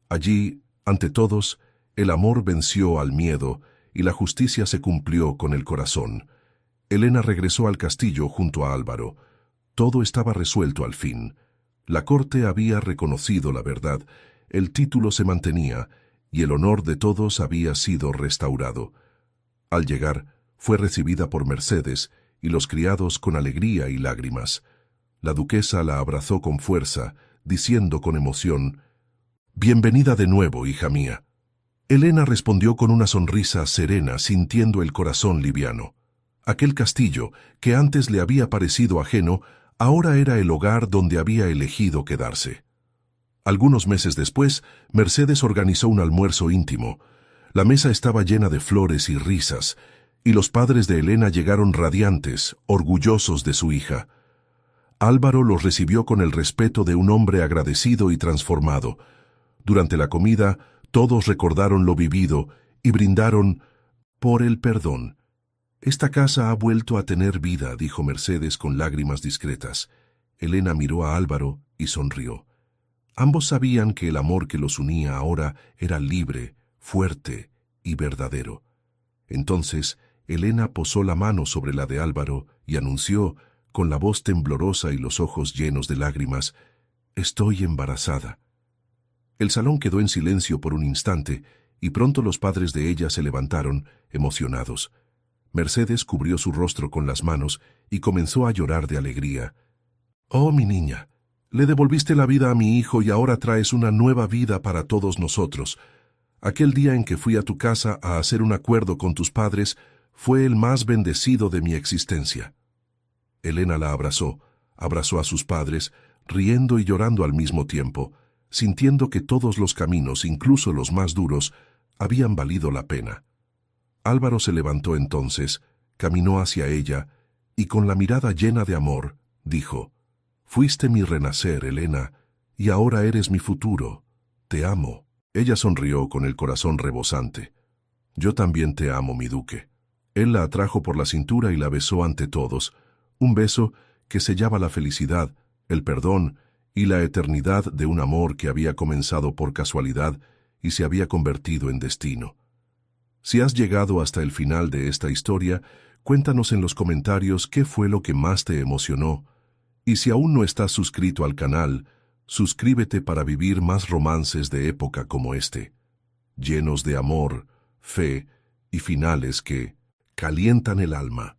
Allí, ante todos, el amor venció al miedo y la justicia se cumplió con el corazón. Elena regresó al castillo junto a Álvaro. Todo estaba resuelto al fin. La corte había reconocido la verdad, el título se mantenía, y el honor de todos había sido restaurado. Al llegar, fue recibida por Mercedes y los criados con alegría y lágrimas. La duquesa la abrazó con fuerza, diciendo con emoción: «Bienvenida de nuevo, hija mía». Elena respondió con una sonrisa serena, sintiendo el corazón liviano. Aquel castillo, que antes le había parecido ajeno, ahora era el hogar donde había elegido quedarse. Algunos meses después, Mercedes organizó un almuerzo íntimo. La mesa estaba llena de flores y risas, y los padres de Elena llegaron radiantes, orgullosos de su hija. Álvaro los recibió con el respeto de un hombre agradecido y transformado. Durante la comida, todos recordaron lo vivido y brindaron por el perdón. «Esta casa ha vuelto a tener vida», dijo Mercedes con lágrimas discretas. Elena miró a Álvaro y sonrió. Ambos sabían que el amor que los unía ahora era libre, fuerte y verdadero. Entonces, Elena posó la mano sobre la de Álvaro y anunció, con la voz temblorosa y los ojos llenos de lágrimas, «Estoy embarazada». El salón quedó en silencio por un instante y pronto los padres de ella se levantaron, emocionados. Mercedes cubrió su rostro con las manos y comenzó a llorar de alegría. «Oh, mi niña, le devolviste la vida a mi hijo y ahora traes una nueva vida para todos nosotros. Aquel día en que fui a tu casa a hacer un acuerdo con tus padres fue el más bendecido de mi existencia». Elena la abrazó a sus padres, riendo y llorando al mismo tiempo, sintiendo que todos los caminos, incluso los más duros, habían valido la pena. Álvaro se levantó entonces, caminó hacia ella y con la mirada llena de amor, dijo: «Fuiste mi renacer, Elena, y ahora eres mi futuro. Te amo». Ella sonrió con el corazón rebosante. «Yo también te amo, mi duque». Él la atrajo por la cintura y la besó ante todos, un beso que sellaba la felicidad, el perdón y la eternidad de un amor que había comenzado por casualidad y se había convertido en destino. Si has llegado hasta el final de esta historia, cuéntanos en los comentarios qué fue lo que más te emocionó. Y si aún no estás suscrito al canal, suscríbete para vivir más romances de época como este, llenos de amor, fe y finales que calientan el alma.